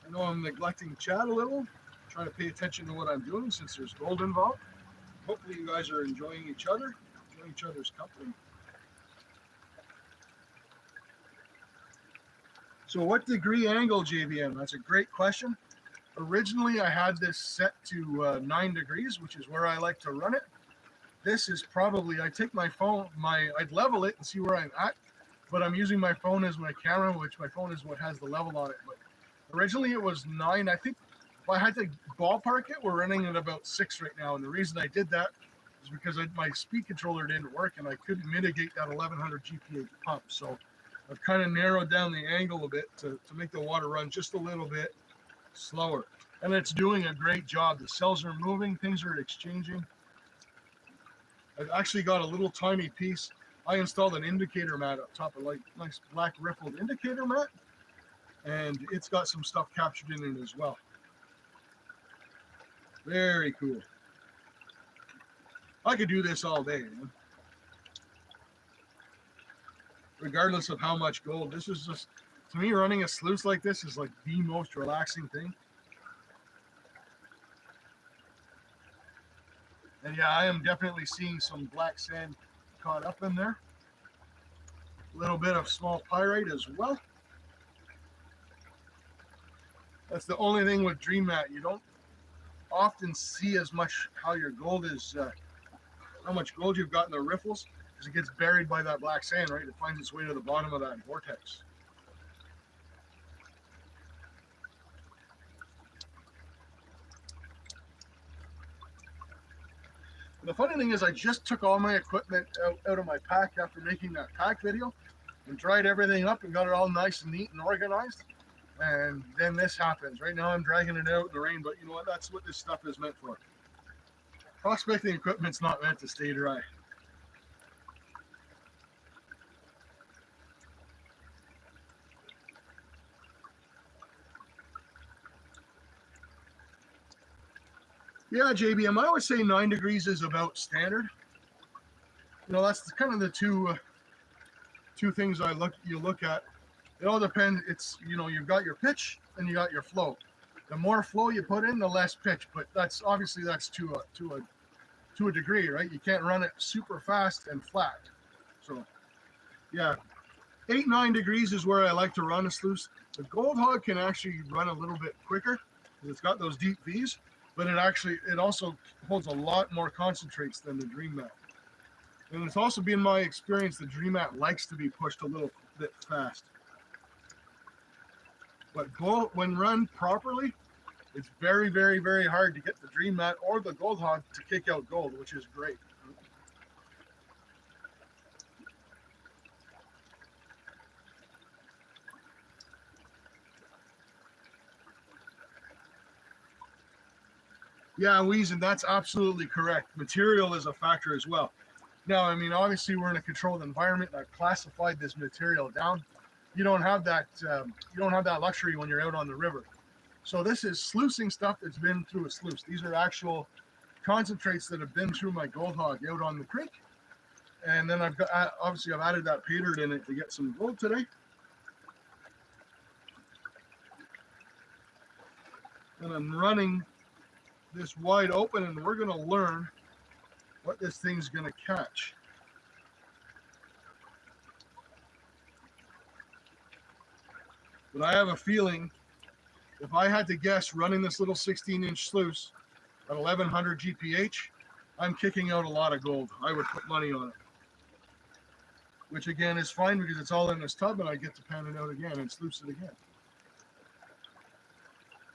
I know I'm neglecting chat a little, trying to pay attention to what I'm doing since there's gold involved. Hopefully you guys are enjoying each other, enjoying each other's company. So what degree angle, JVM? That's a great question. Originally I had this set to 9 degrees, which is where I like to run it. This is probably, I take my phone, I'd level it and see where I'm at, but I'm using my phone as my camera, which my phone is what has the level on it. But originally it was 9. I think if I had to ballpark it, we're running at about 6 right now. And the reason I did that is because my speed controller didn't work and I couldn't mitigate that 1100 GPA pump. So I've kind of narrowed down the angle a bit to make the water run just a little bit slower. And it's doing a great job. The cells are moving, things are exchanging. I've actually got a little tiny piece. I installed an indicator mat up top, a nice black riffled indicator mat, and it's got some stuff captured in it as well. Very cool. I could do this all day, man. Regardless of how much gold. This is just, to me, running a sluice like this is like the most relaxing thing. And yeah, I am definitely seeing some black sand caught up in there. A little bit of small pyrite as well. That's the only thing with Dream Mat. You don't often see as much how your gold is, how much gold you've got in the riffles, because it gets buried by that black sand, right? It finds its way to the bottom of that vortex. The funny thing is I just took all my equipment out of my pack after making that pack video and dried everything up and got it all nice and neat and organized. And then this happens. Right now I'm dragging it out in the rain, but you know what? That's what this stuff is meant for. Prospecting equipment's not meant to stay dry. Yeah, JBM, I would say 9 degrees is about standard. You know, that's kind of the two things you look at. It all depends. It's, you know, you've got your pitch and you got your flow. The more flow you put in, the less pitch. But that's obviously that's to a degree, right? You can't run it super fast and flat. So yeah, 8-9 degrees is where I like to run a sluice. The Gold Hog can actually run a little bit quicker because it's got those deep V's, but it also holds a lot more concentrates than the Dream Mat. And it's also been my experience the Dream Mat likes to be pushed a little bit fast. But when run properly, it's very, very, very hard to get the Dream Mat or the Gold Hog to kick out gold, which is great. Yeah, Weezen, that's absolutely correct. Material is a factor as well. Now, I mean, obviously we're in a controlled environment. I've classified this material down. You don't have that. You don't have that luxury when you're out on the river. So this is sluicing stuff that's been through a sluice. These are actual concentrates that have been through my Gold Hog out on the creek. And then I've added that paydirt in it to get some gold today. And I'm running this wide open, and we're going to learn what this thing's going to catch. But I have a feeling, if I had to guess, running this little 16-inch sluice at 1100 GPH, I'm kicking out a lot of gold. I would put money on it. Which again is fine because it's all in this tub and I get to pan it out again and sluice it again.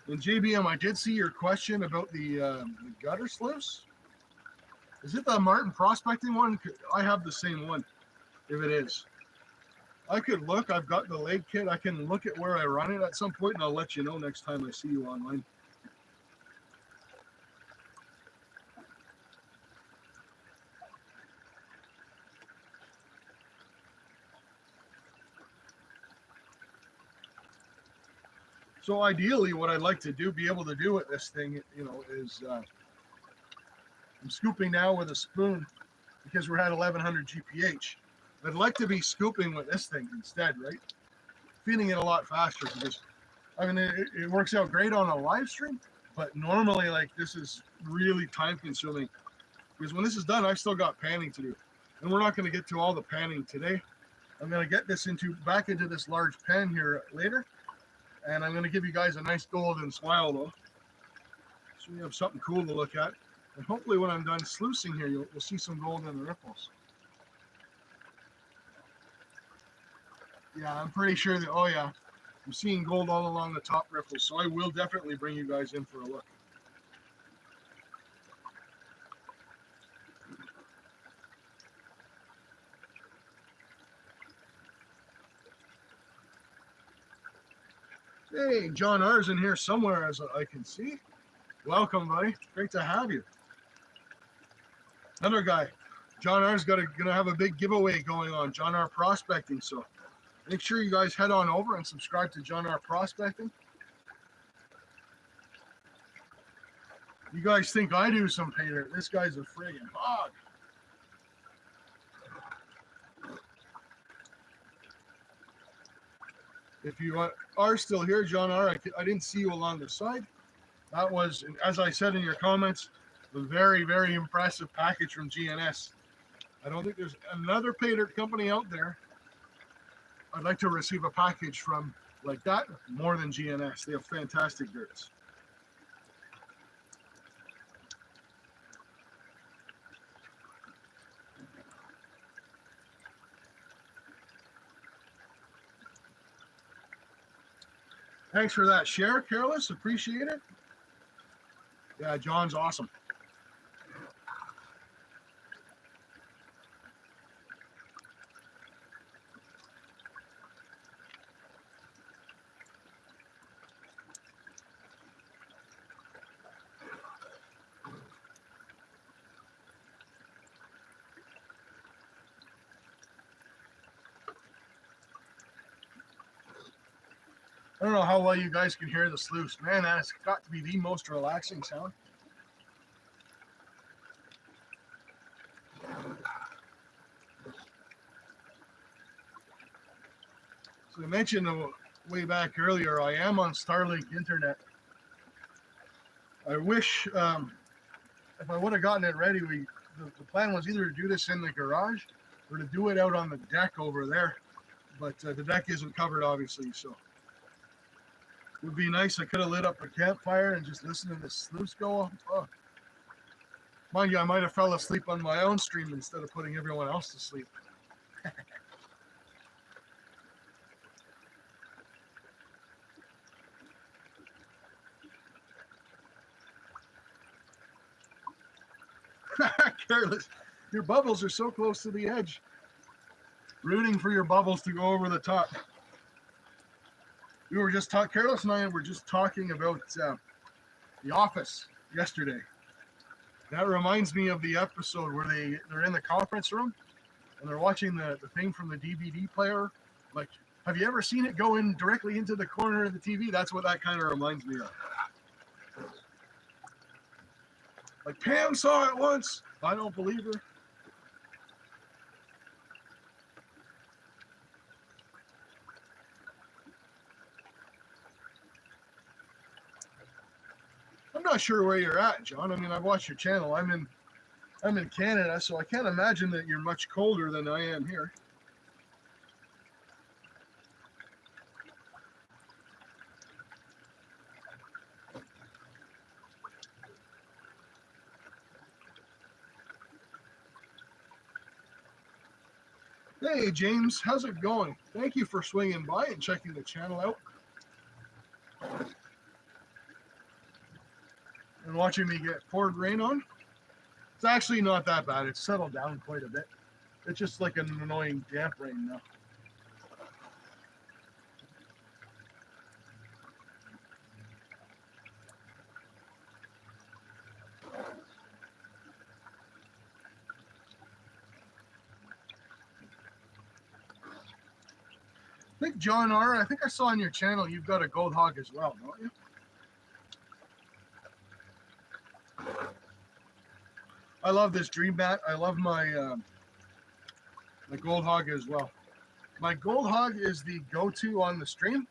And JBM, I did see your question about the gutter sluice. Is it the Martin prospecting one? I have the same one, if it is. I could look. I've got the leg kit. I can look at where I run it at some point, and I'll let you know next time I see you online. So ideally, what I'd like to be able to do with this thing, you know, is I'm scooping now with a spoon because we're at 1100 GPH. I'd like to be scooping with this thing instead, right? Feeding it a lot faster because, I mean, it works out great on a live stream, but normally, like, this is really time consuming because when this is done, I've still got panning to do. And we're not going to get to all the panning today. I'm going to get this back into this large pan here later. And I'm going to give you guys a nice golden smile, though. So we have something cool to look at. And hopefully when I'm done sluicing here, you'll see some gold in the ripples. Yeah, I'm pretty sure that, oh yeah, I'm seeing gold all along the top ripples. So I will definitely bring you guys in for a look. Hey, John R's in here somewhere, as I can see. Welcome, buddy. Great to have you. Another guy. John R's gonna have a big giveaway going on. John R Prospecting. So make sure you guys head on over and subscribe to John R Prospecting. You guys think I do some paydirt? This guy's a friggin' hog. If you are still here, John R, I didn't see you along the side. That was, as I said in your comments, a very, very impressive package from GNS. I don't think there's another paydirt company out there I'd like to receive a package from like that more than GNS. They have fantastic dirts. Thanks for that share, Careless. Appreciate it. Yeah, John's awesome. I don't know how well you guys can hear the sluice. Man, that's got to be the most relaxing sound. So I mentioned way back earlier, I am on Starlink internet. I wish if I would have gotten it ready, the plan was either to do this in the garage or to do it out on the deck over there. But the deck isn't covered, obviously, so it would be nice. I could have lit up a campfire and just listened to the sluice go off. Oh. Mind you, I might have fell asleep on my own stream instead of putting everyone else to sleep. Careless. Your bubbles are so close to the edge. Rooting for your bubbles to go over the top. We were just talking, Careless and I were just talking about The Office yesterday. That reminds me of the episode where they're in the conference room and they're watching the thing from the DVD player. Like, have you ever seen it go in directly into the corner of the TV? That's what that kind of reminds me of. Like, Pam saw it once. I don't believe her. I'm not sure where you're at, John. I mean, I've watched your channel. I'm in Canada, so I can't imagine that you're much colder than I am here. Hey, James, how's it going? Thank you for swinging by and checking the channel out. And watching me get poured rain on. It's actually not that bad. It's settled down quite a bit. It's just like an annoying damp rain now. I think John R., I think I saw on your channel you've got a gold hog as well, don't you? I love this dream mat. I love my my gold hog as well. My gold hog is the go-to on the stream.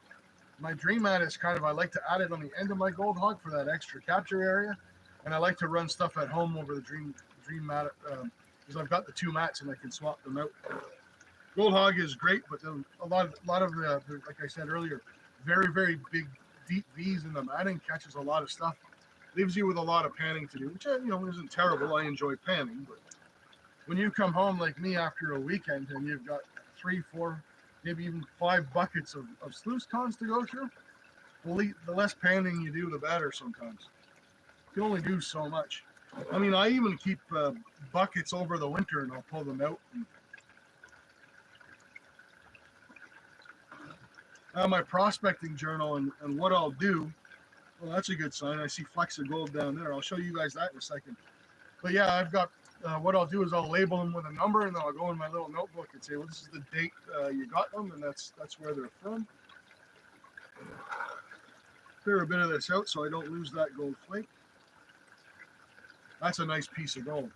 My dream mat is kind of, I like to add it on the end of my gold hog for that extra capture area. And I like to run stuff at home over the dream mat because I've got the two mats and I can swap them out. Gold hog is great, but a lot of the, like I said earlier, very, very big, deep V's in the matting catches a lot of stuff. Leaves you with a lot of panning to do, which isn't terrible. I enjoy panning, but when you come home like me after a weekend and you've got 3, 4, maybe even 5 buckets of sluice cons to go through, the less panning you do, the better sometimes. You can only do so much. I mean, I even keep buckets over the winter and I'll pull them out. My prospecting journal and what I'll do. Well, that's a good sign. I see flecks of gold down there. I'll show you guys that in a second. But yeah, I've got, what I'll do is I'll label them with a number and then I'll go in my little notebook and say, well, this is the date you got them, and that's where they're from. Clear a bit of this out so I don't lose that gold flake. That's a nice piece of gold.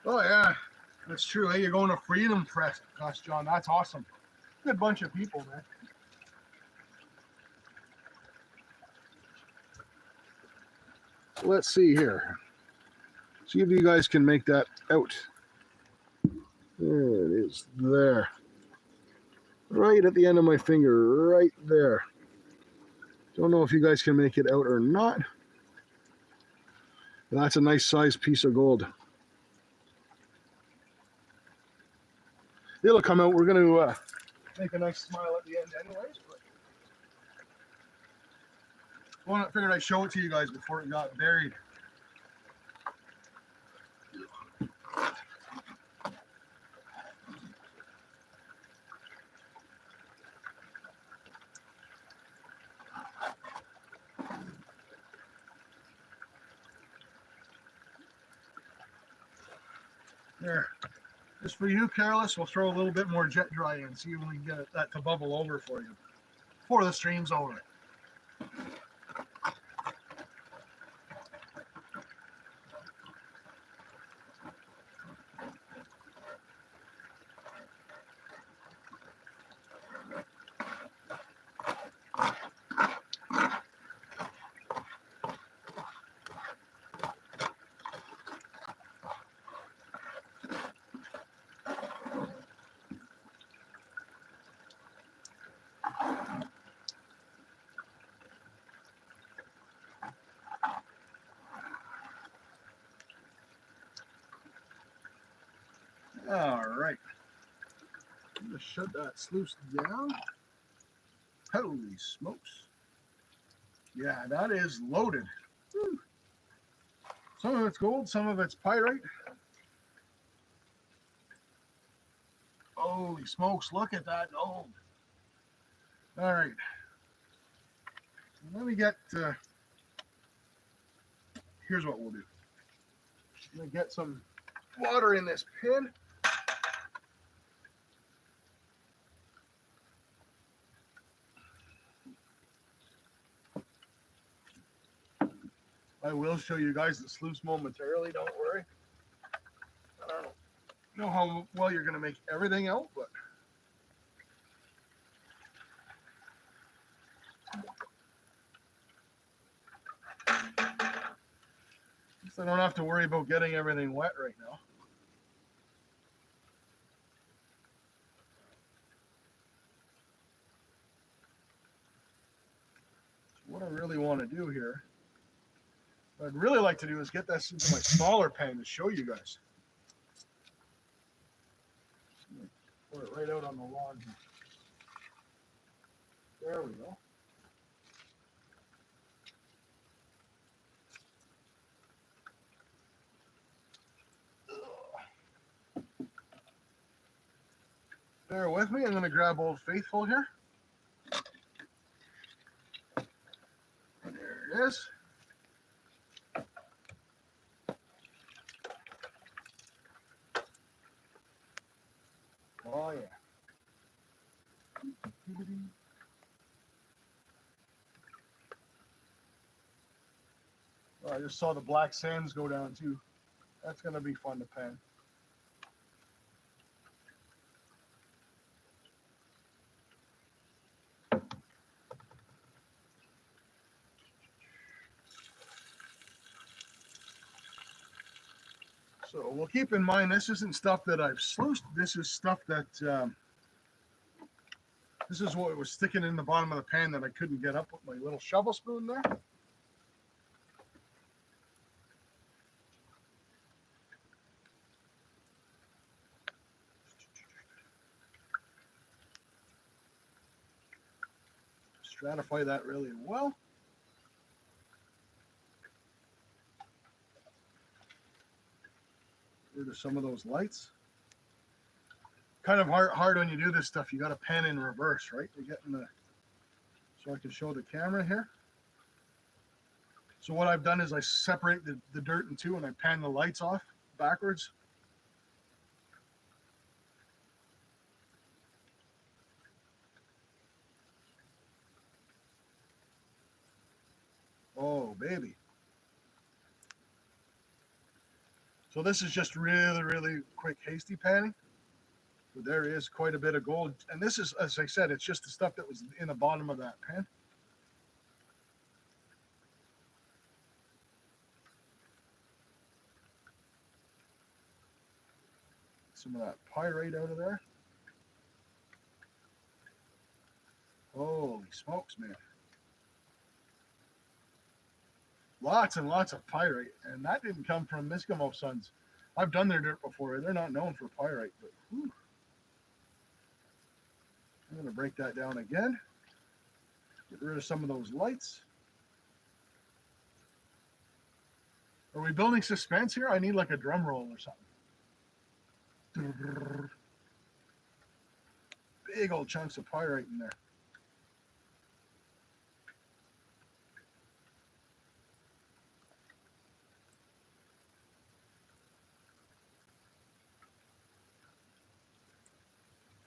Oh yeah, that's true. Hey, you're going to Freedom Fest, John. That's awesome. Good bunch of people, man. Let's see here. See if you guys can make that out. There it is, there. Right at the end of my finger, right there. Don't know if you guys can make it out or not. That's a nice sized piece of gold. It'll come out. We're going to make a nice smile at the end anyways. But I figured I'd show it to you guys before it got buried. There. Just for you, Careless, we'll throw a little bit more jet dry in. See if we can get that to bubble over for you. before the stream's over. All right. I'm going to shut that sluice down. Holy smokes. Yeah, that is loaded. Whew. Some of it's gold, some of it's pyrite. Holy smokes, look at that gold. All right. Let me get, here's what we'll do. I'm going to get some water in this pin. I will show you guys the sluice momentarily, don't worry. I don't know how well you're going to make everything out, but I don't have to worry about getting everything wet right now. What I really want to do here, what I'd really like to do is get this into my smaller pan to show you guys. Pour it right out on the lawn. There we go. Bear with me. I'm going to grab Old Faithful here. There it is. Oh, yeah. Oh, I just saw the black sands go down, too. That's going to be fun to pan. So we'll keep in mind, this isn't stuff that I've sluiced. This is stuff that, this is what was sticking in the bottom of the pan that I couldn't get up with my little shovel spoon there. Stratify that really well. Rid of some of those lights. Kind of hard when you do this stuff. You got to pan in reverse, right? You're getting the, so I can show the camera here. So what I've done is I separate the dirt in two and I pan the lights off backwards. Oh, baby. So this is just really, really quick, hasty panning. But there is quite a bit of gold. And this is, as I said, it's just the stuff that was in the bottom of that pan. Some of that pyrite out of there. Holy smokes, man. Lots and lots of pyrite. And that didn't come from Misskimosons. I've done their dirt before. They're not known for pyrite, but whew. I'm going to break that down again. Get rid of some of those lights. Are we building suspense here? I need like a drum roll or something. Big old chunks of pyrite in there.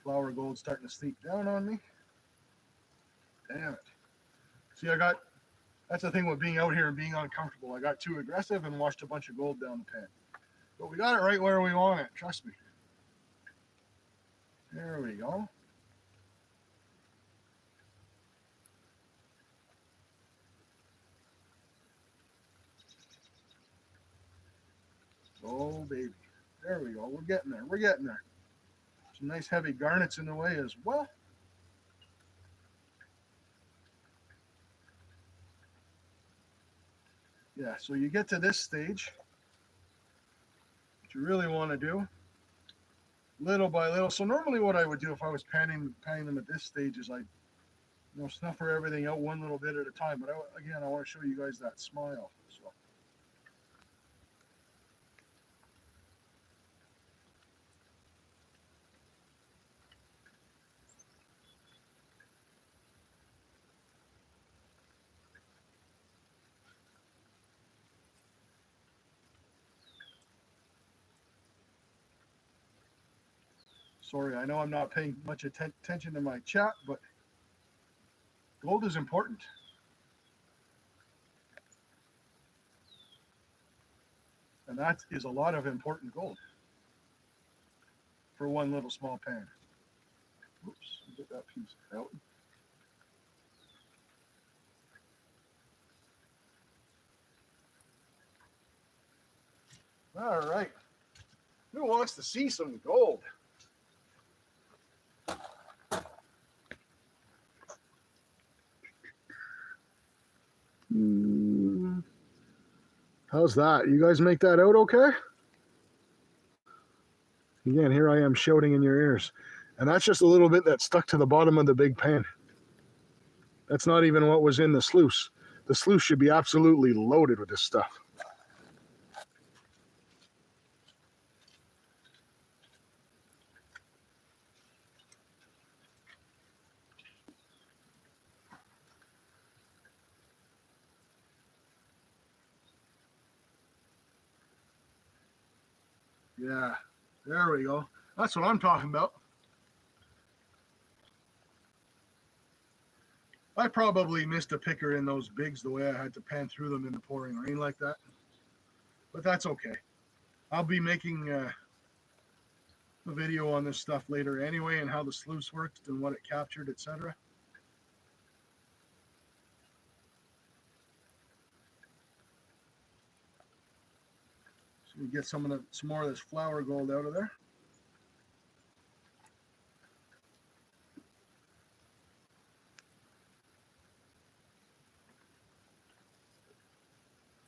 Flour gold starting to seep down on me. Damn it. See, that's the thing with being out here and being uncomfortable. I got too aggressive and washed a bunch of gold down the pan. But we got it right where we want it, trust me. There we go. Oh, baby. There we go. We're getting there. We're getting there. Some nice heavy garnets in the way as well. Yeah, so you get to this stage. What you really want to do, little by little. So normally what I would do if I was panning them at this stage is snuffer everything out one little bit at a time. But again, I want to show you guys that smile. So. Sorry, I know I'm not paying much attention to my chat, but gold is important. And that is a lot of important gold for one little small pan. Oops, get that piece out. All right. Who wants to see some gold? How's that? You guys make that out okay? Again, here I am shouting in your ears. And that's just a little bit that stuck to the bottom of the big pan. That's not even what was in the sluice. The sluice should be absolutely loaded with this stuff. Yeah, there we go. That's what I'm talking about. I probably missed a picker in those bigs the way I had to pan through them in the pouring rain like that. But that's okay. I'll be making a video on this stuff later anyway and how the sluice worked and what it captured, etc. So we get some more of this flour gold out of there.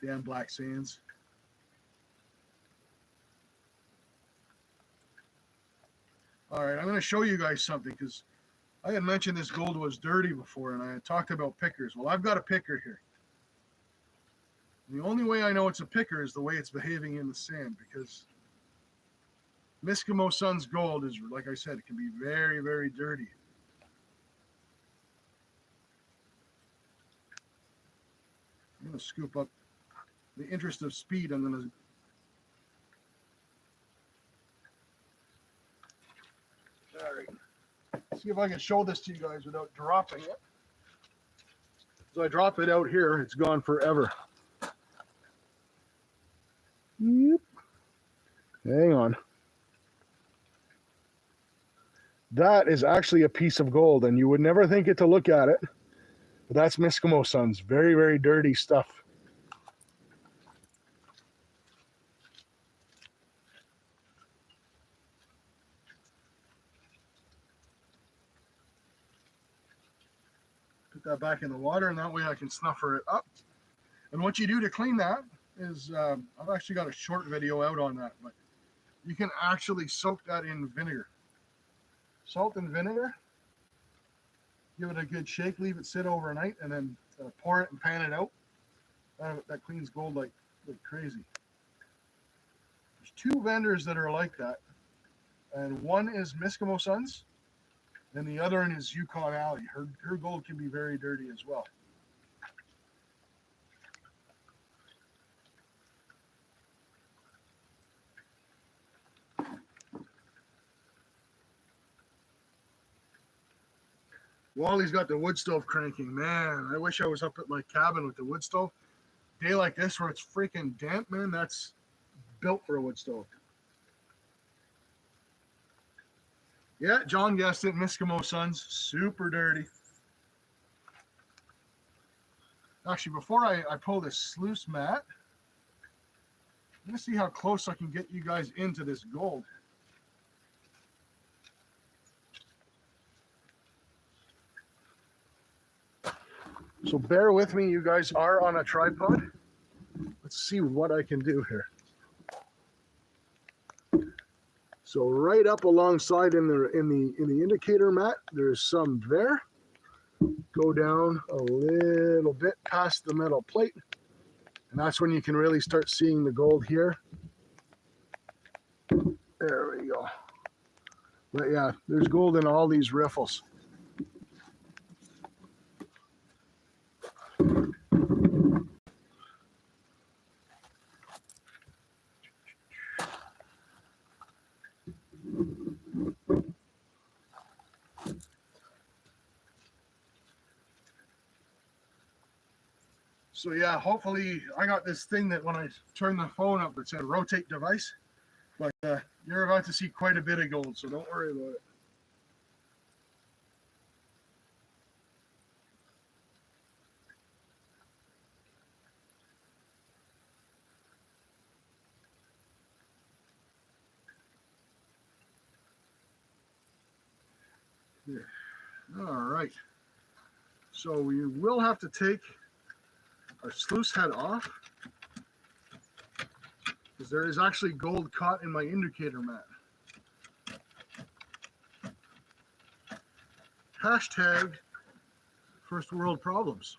Damn black sands. All right, I'm going to show you guys something because I had mentioned this gold was dirty before and I had talked about pickers. Well, I've got a picker here. And the only way I know it's a picker is the way it's behaving in the sand because Misskimoson's gold is, like I said, it can be very, very dirty. I'm going to scoop up. In the interest of speed, I'm going to see if I can show this to you guys without dropping it. As I drop it out here, it's gone forever. Yep. Hang on. That is actually a piece of gold, and you would never think it to look at it. But that's Misskimoson's. Very, very dirty stuff. Put that back in the water, and that way I can snuffer it up. And what you do to clean that is, I've actually got a short video out on that, but you can actually soak that in vinegar. Salt and vinegar. Give it a good shake, leave it sit overnight, and then pour it and pan it out. That cleans gold like crazy. There's two vendors that are like that, and one is Misskimoson's, and the other one is Yukon Alley. Her gold can be very dirty as well. Wally's got the wood stove cranking. Man, I wish I was up at my cabin with the wood stove. Day like this where it's freaking damp, man, that's built for a wood stove. Yeah, John guessed it. Misskimosons, super dirty. Actually, before I pull this sluice mat, I'm going to see how close I can get you guys into this gold. So bear with me, you guys are on a tripod. Let's see what I can do here. So right up alongside in the indicator mat, there's some there. Go down a little bit past the metal plate, and that's when you can really start seeing the gold here. There we go. But yeah, there's gold in all these riffles. So yeah, hopefully I got this thing that when I turn the phone up, it said rotate device. But you're about to see quite a bit of gold, so don't worry about it. Here. All right. So we will have to take our sluice head off because there is actually gold caught in my indicator mat. Hashtag first world problems.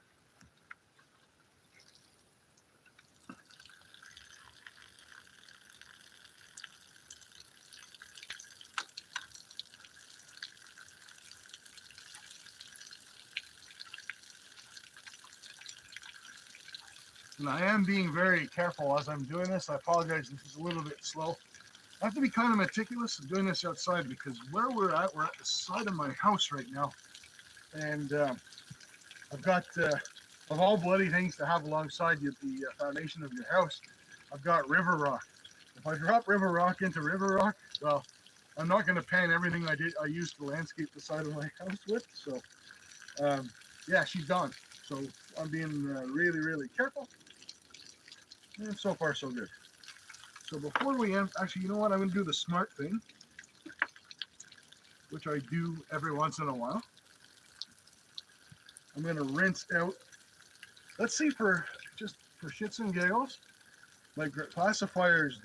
And I am being very careful as I'm doing this. I apologize, this is a little bit slow. I have to be kind of meticulous in doing this outside because where we're at the side of my house right now. And I've got, of all bloody things to have alongside the foundation of your house, I've got river rock. If I drop river rock into river rock, well, I'm not going to pan everything I used to landscape the side of my house with. So, yeah, she's gone. So I'm being really, really careful. And so far, so good. So before we end, actually, you know what? I'm going to do the smart thing, which I do every once in a while. I'm going to rinse out. Let's see, for shits and giggles, my classifier's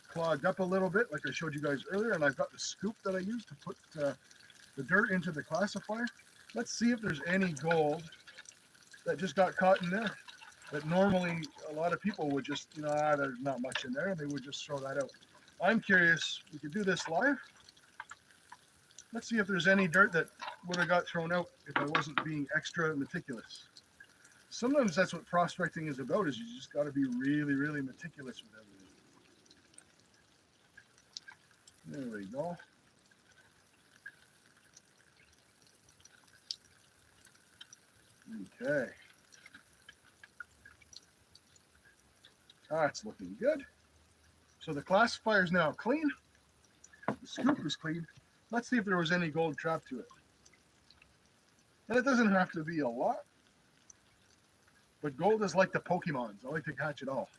clogged up a little bit, like I showed you guys earlier, and I've got the scoop that I use to put the dirt into the classifier. Let's see if there's any gold that just got caught in there. That normally a lot of people would just, there's not much in there, and they would just throw that out. I'm curious, we could do this live. Let's see if there's any dirt that would have got thrown out if I wasn't being extra meticulous. Sometimes that's what prospecting is about, is you just got to be really, really meticulous with everything. There we go. Okay. That's looking good. So the classifier is now clean. The scoop is clean. Let's see if there was any gold trapped to it. And it doesn't have to be a lot. But gold is like the Pokemons. I like to catch it all.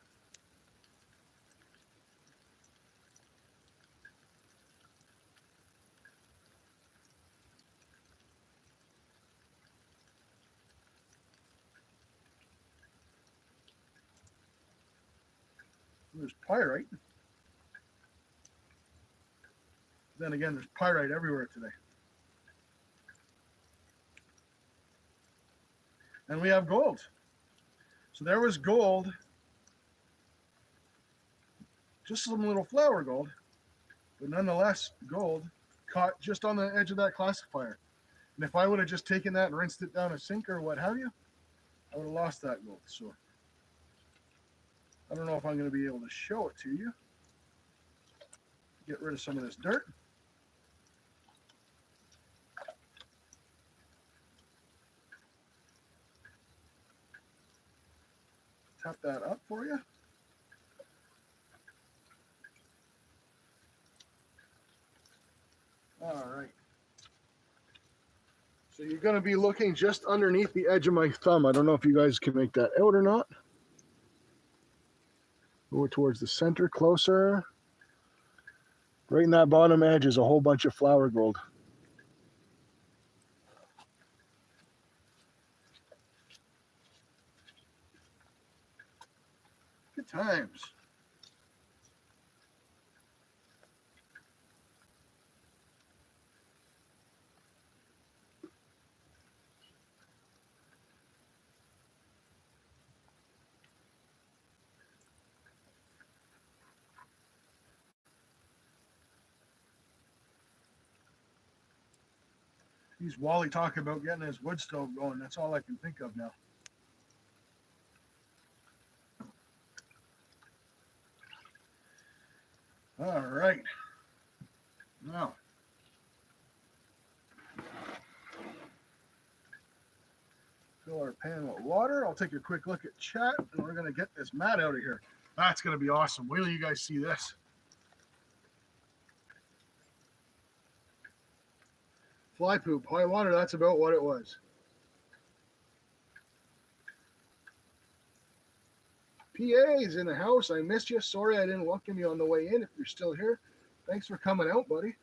There's pyrite. Then again, there's pyrite everywhere today. And we have gold. So there was gold, just some little flower gold, but nonetheless, gold caught just on the edge of that classifier. And if I would have just taken that and rinsed it down a sink or what have you, I would have lost that gold. So I don't know if I'm going to be able to show it to you. Get rid of some of this dirt. tap that up for you. All right. So you're going to be looking just underneath the edge of my thumb. I don't know if you guys can make that out or not. Go towards the center, closer. Right in that bottom edge is a whole bunch of flower gold. Good times. He's Wally talking about getting his wood stove going. That's all I can think of now. All right. Now, fill our pan with water. I'll take a quick look at chat, and we're going to get this mat out of here. That's going to be awesome. Wait till you guys see this. Fly poop, high water, that's about what it was. PA's in the house. I missed you. Sorry I didn't welcome you on the way in. If you're still here, thanks for coming out, buddy.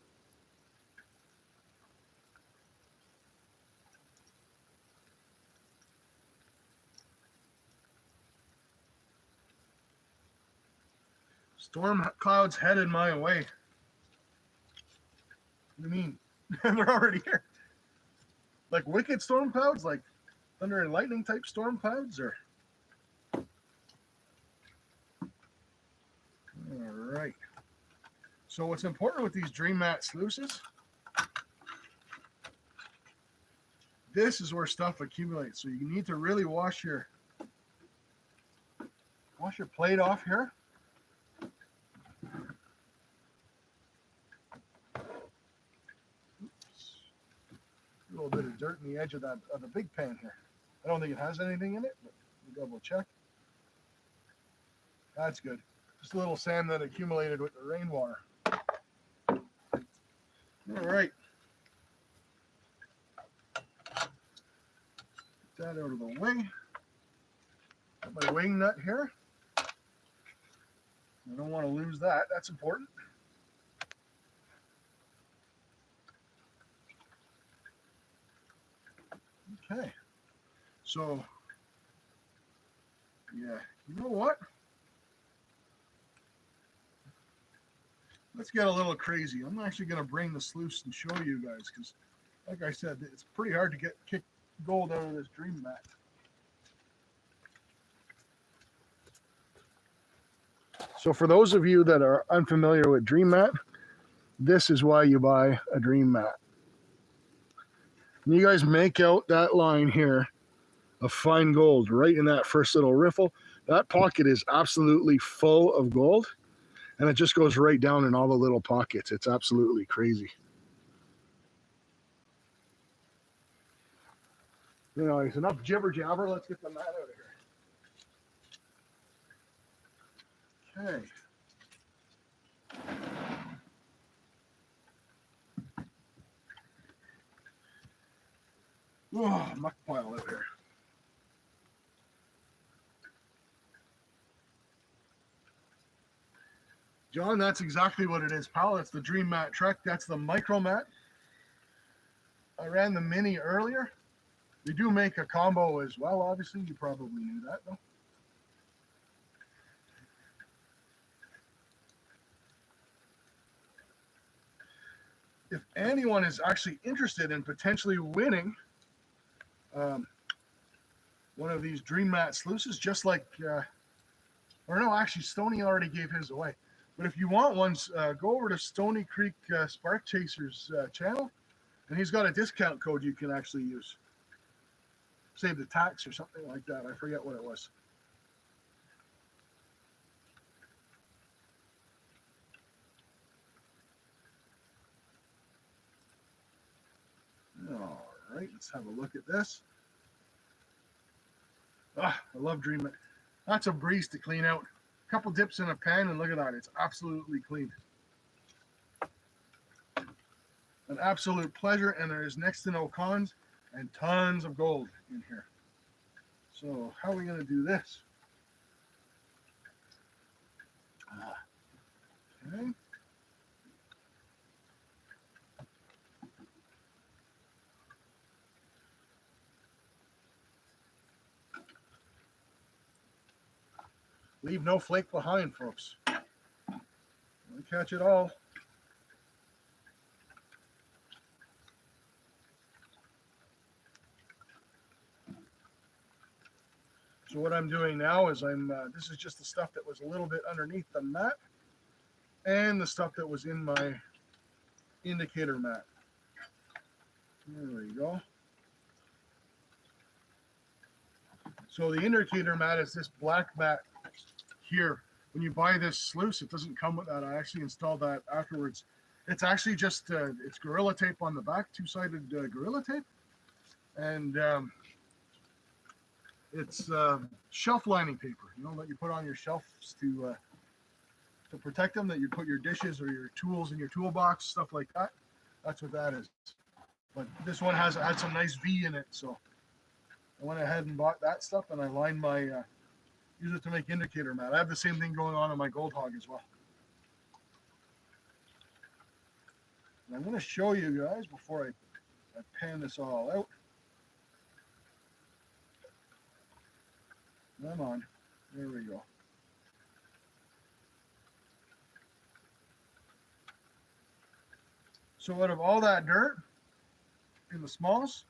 Storm clouds headed my way. What do you mean? They're already here. Like wicked storm clouds? Like thunder and lightning type storm clouds? Or all right. So what's important with these Dream Mat sluices, this is where stuff accumulates. So you need to really wash your plate off here. A little bit of dirt in the edge of the big pan here. I don't think it has anything in it, but we'll double check. That's good. Just a little sand that accumulated with the rainwater. All right. Get that out of the way. Got my wing nut here. I don't want to lose that. That's important. Okay. So, yeah, you know what? Let's get a little crazy. I'm actually going to bring the sluice and show you guys because, like I said, it's pretty hard to kick gold out of this Dream Mat. So for those of you that are unfamiliar with Dream Mat, this is why you buy a Dream Mat. And you guys make out that line here of fine gold right in that first little riffle. That pocket is absolutely full of gold, and it just goes right down in all the little pockets. It's absolutely crazy. You know, it's enough jibber jabber. Let's get the mat out of here. Okay. Oh, muck pile out here. John, that's exactly what it is, pal. It's the Dream Mat Trek. That's the micro mat. I ran the mini earlier. They do make a combo as well, obviously. You probably knew that, though. If anyone is actually interested in potentially winning one of these Dream Mat sluices, just like, or no, actually, Stoney already gave his away. But if you want one, go over to Stony Creek Spark Chasers channel, and he's got a discount code you can actually use. Save the tax or something like that. I forget what it was. All right, let's have a look at this. Ah, I love Dream Mat. That's a breeze to clean out. A couple dips in a pan and look at that. It's absolutely clean. An absolute pleasure, and there is next to no cons and tons of gold in here. So how are we going to do this? Okay. Leave no flake behind, folks. We'll catch it all. So what I'm doing now is this is just the stuff that was a little bit underneath the mat and the stuff that was in my indicator mat. There we go. So the indicator mat is this black mat here. When you buy this Sluice, it doesn't come with that. I actually installed that afterwards. It's actually just it's Gorilla Tape on the back, two-sided Gorilla Tape, and it's shelf lining paper, you know, that you put on your shelves to protect them, that you put your dishes or your tools in your toolbox, stuff like that. That's what that is. But this one had some nice V in it, so I went ahead and bought that stuff, and I lined my use it to make indicator mat. I have the same thing going on my Gold Hog as well. And I'm going to show you guys before I pan this all out. Come on. There we go. So out of all that dirt in the smalls,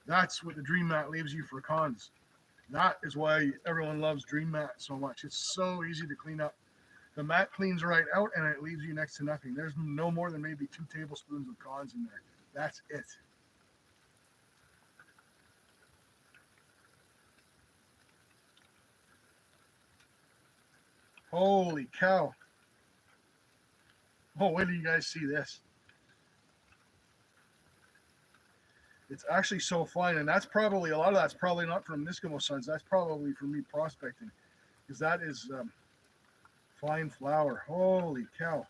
that's what the Dream Mat leaves you for cons. That is why everyone loves Dream Mat so much. It's so easy to clean up. The mat cleans right out and it leaves you next to nothing. There's no more than maybe 2 tablespoons of cons in there. That's it. Holy cow. Oh, wait till you guys see this. It's actually so fine, and that's probably, a lot of that's probably not from Misskimoson. That's probably from me prospecting, because that is fine flour. Holy cow.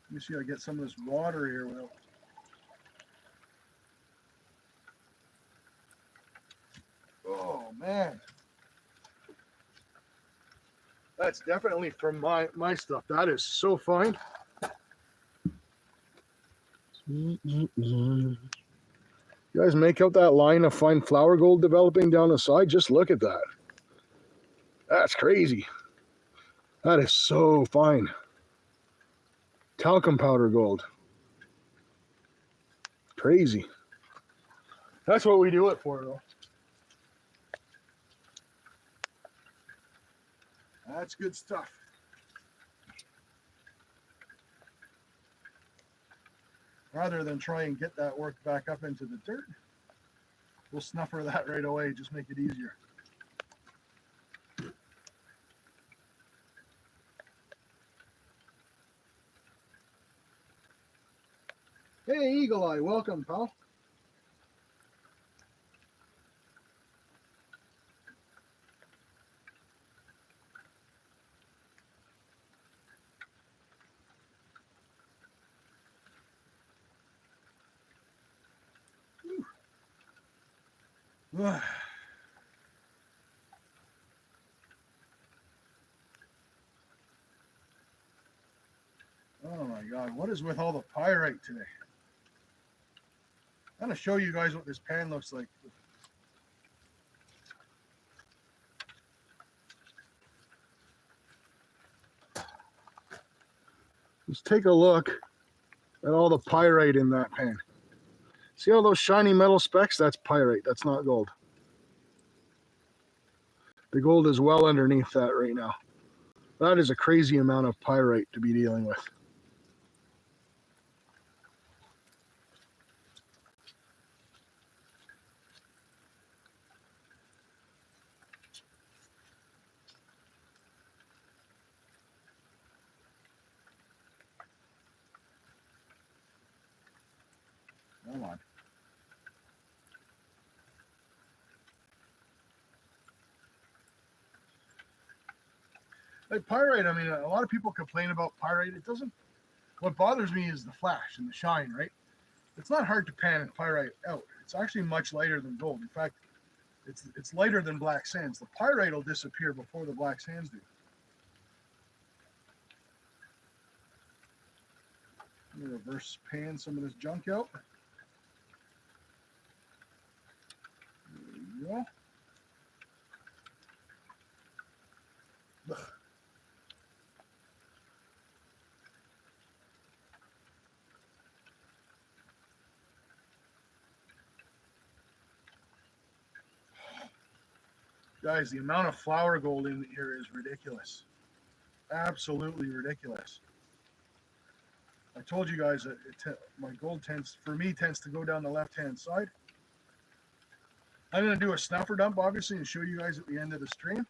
Let me see if I get some of this water here. Well, oh, man. That's definitely from my stuff. That is so fine. You guys make out that line of fine flour gold developing down the side? Just look at that. That's crazy. That is so fine. Talcum powder gold. Crazy. That's what we do it for, though. That's good stuff. Rather than try and get that work back up into the dirt, we'll snuffer that right away, just make it easier. Hey, Eagle Eye, welcome, pal. Oh my God, what is with all the pyrite today? I'm going to show you guys what this pan looks like. Just take a look at all the pyrite in that pan. See all those shiny metal specks? That's pyrite, that's not gold. The gold is well underneath that right now. That is a crazy amount of pyrite to be dealing with. Come on. Like pyrite, I mean, a lot of people complain about pyrite. It doesn't. What bothers me is the flash and the shine, right? It's not hard to pan pyrite out. It's actually much lighter than gold. In fact, it's lighter than black sands. The pyrite will disappear before the black sands do. Let me reverse pan some of this junk out. There we go. Ugh. Guys, the amount of flower gold in here is ridiculous. Absolutely ridiculous. I told you guys that my gold tends to go down the left-hand side. I'm going to do a snuffer dump, obviously, and show you guys at the end of the stream.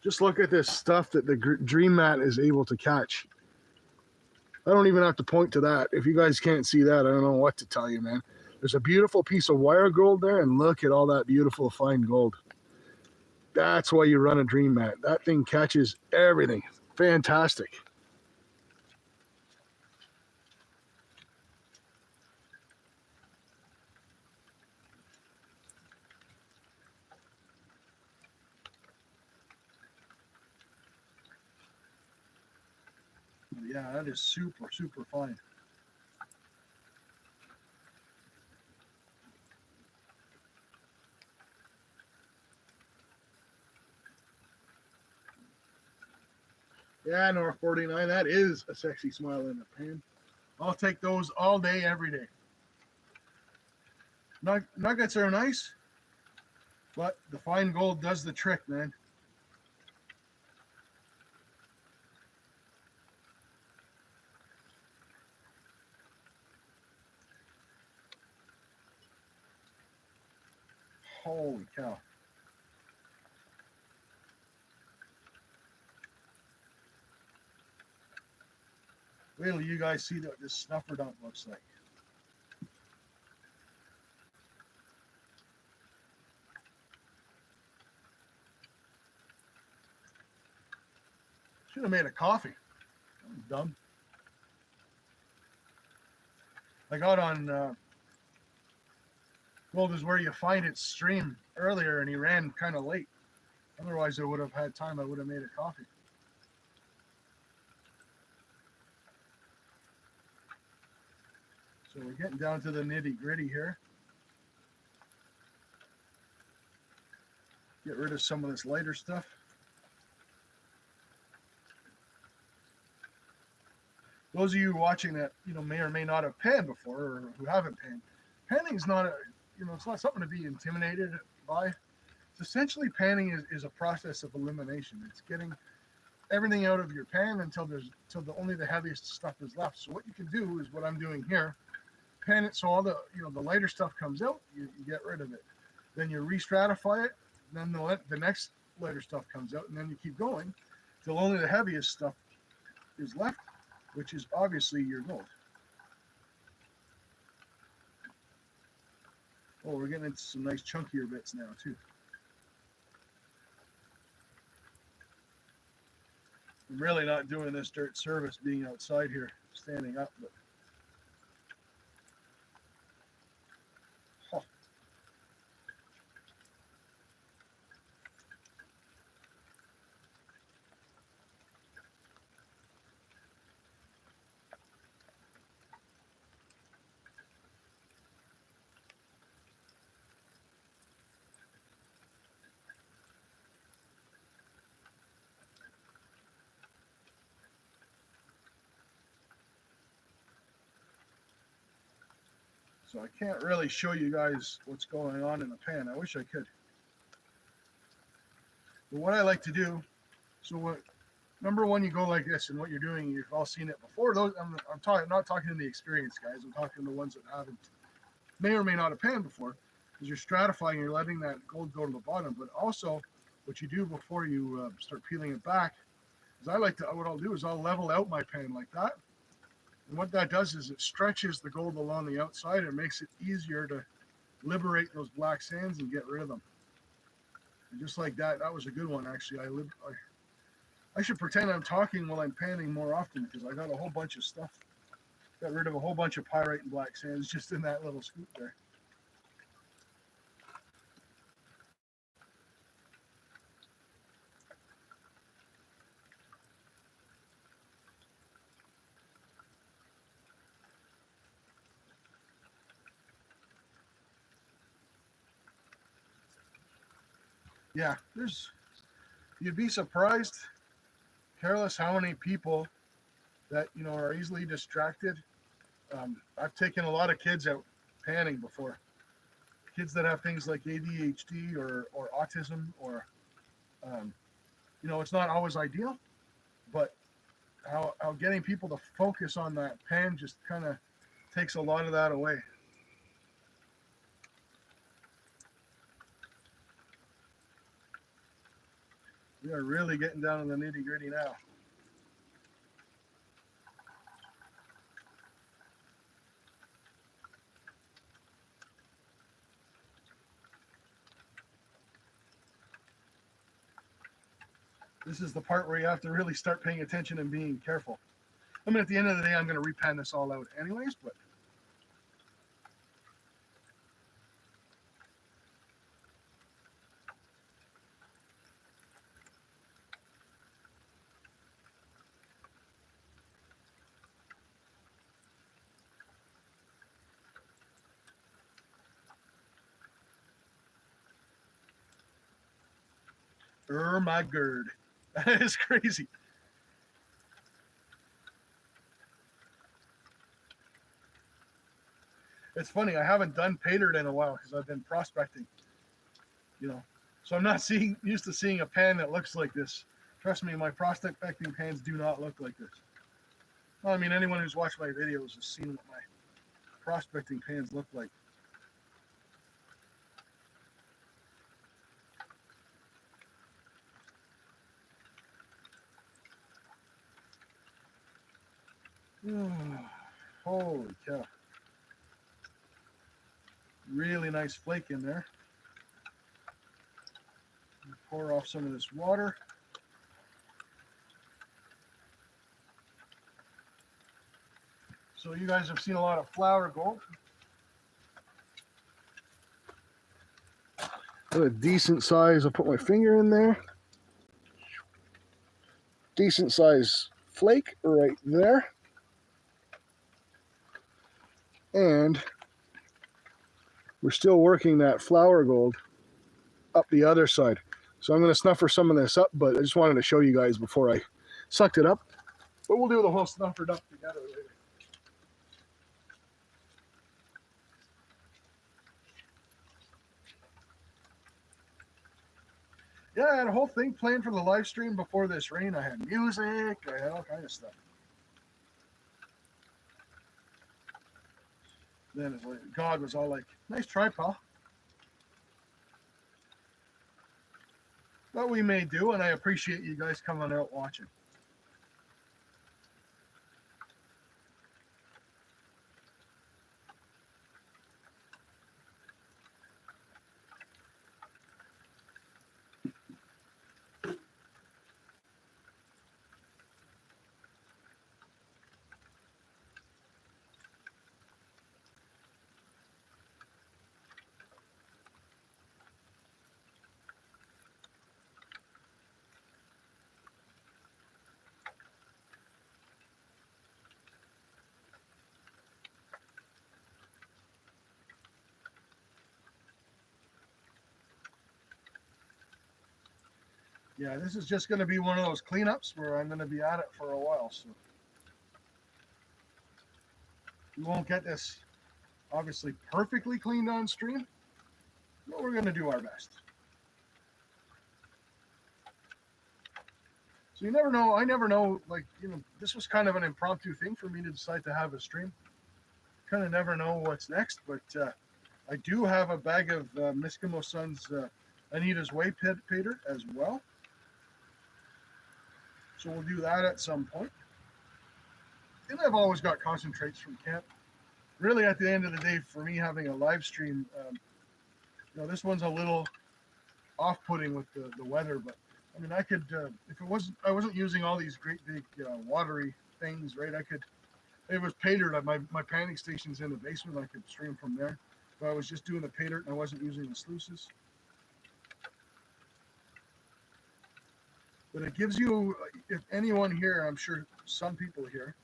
Just look at this stuff that the Dream Mat is able to catch. I don't even have to point to that. If you guys can't see that, I don't know what to tell you, man. There's a beautiful piece of wire gold there, and look at all that beautiful fine gold. That's why you run a Dream Mat. That thing catches everything. Fantastic. Yeah, that is super, super fine. Yeah, North 49, that is a sexy smile in the pan. I'll take those all day, every day. Nuggets are nice, but the fine gold does the trick, man. Holy cow. Wait till you guys see what this snuffer dump looks like. Should have made a coffee. I'm dumb. I got on Gold is Where You Find It stream earlier, and he ran kind of late. Otherwise, I would have had time. I would have made a coffee. So we're getting down to the nitty gritty here. Get rid of some of this lighter stuff. Those of you watching that, may or may not have panned before, or who haven't panned, panning is not it's not something to be intimidated by. It's essentially panning is a process of elimination. It's getting everything out of your pan until only the heaviest stuff is left. So what you can do is what I'm doing here. Pan it so all the the lighter stuff comes out. You get rid of it. Then you re-stratify it. Then the next lighter stuff comes out, and then you keep going till only the heaviest stuff is left, which is obviously your gold. Oh, we're getting into some nice chunkier bits now too. I'm really not doing this dirt service being outside here, standing up, but so I can't really show you guys what's going on in the pan. I wish I could. But what I like to do, number one, you go like this, and what you're doing, you've all seen it before. I'm not talking to the experienced guys. I'm talking to the ones that may or may not have panned before, because you're stratifying, you're letting that gold go to the bottom. But also, what you do before you start peeling it back is what I'll do is I'll level out my pan like that. And what that does is it stretches the gold along the outside and makes it easier to liberate those black sands and get rid of them. And just like that, that was a good one actually. I should pretend I'm talking while I'm panning more often because I got a whole bunch of stuff. Got rid of a whole bunch of pyrite and black sands just in that little scoop there. Yeah, you'd be surprised, careless, how many people that, you know, are easily distracted. I've taken a lot of kids out panning before. Kids that have things like ADHD or autism or, you know, it's not always ideal, but how getting people to focus on that pan just kind of takes a lot of that away. We are really getting down to the nitty gritty now. This is the part where you have to really start paying attention and being careful. I mean, at the end of the day, I'm going to repan this all out anyways, but my gird. That is crazy. It's funny, I haven't done paydirt in a while because I've been prospecting, you know. So I'm not used to seeing a pan that looks like this. Trust me, my prospecting pans do not look like this. Well, I mean, anyone who's watched my videos has seen what my prospecting pans look like. Holy cow. Really nice flake in there. Pour off some of this water. So you guys have seen a lot of flour gold. Got a decent size, I'll put my finger in there. Decent size flake right there. And we're still working that flour gold up the other side. So I'm going to snuffer some of this up, but I just wanted to show you guys before I sucked it up. But we'll do the whole snuffered up together later. Yeah, I had a whole thing planned for the live stream before this rain. I had music, I had all kind of stuff. Then it's like, God was all like, nice try, pal. But we may do, and I appreciate you guys coming out watching. Yeah, this is just going to be one of those cleanups where I'm going to be at it for a while. So we won't get this obviously perfectly cleaned on stream, but we're going to do our best. So you never know. I never know. Like, you know, this was kind of an impromptu thing for me to decide to have a stream. Kind of never know what's next, but I do have a bag of Misskimoson's Anita's Way paydirt as well. So we'll do that at some point. And I've always got concentrates from camp. Really, at the end of the day, for me having a live stream, you know, this one's a little off-putting with the weather. But I mean, I could if I wasn't using all these great big watery things, right? I could. It was paydirt. My panning station's in the basement. I could stream from there. But I was just doing the paydirt and I wasn't using the sluices. But it gives you, if anyone here, I'm sure some people here,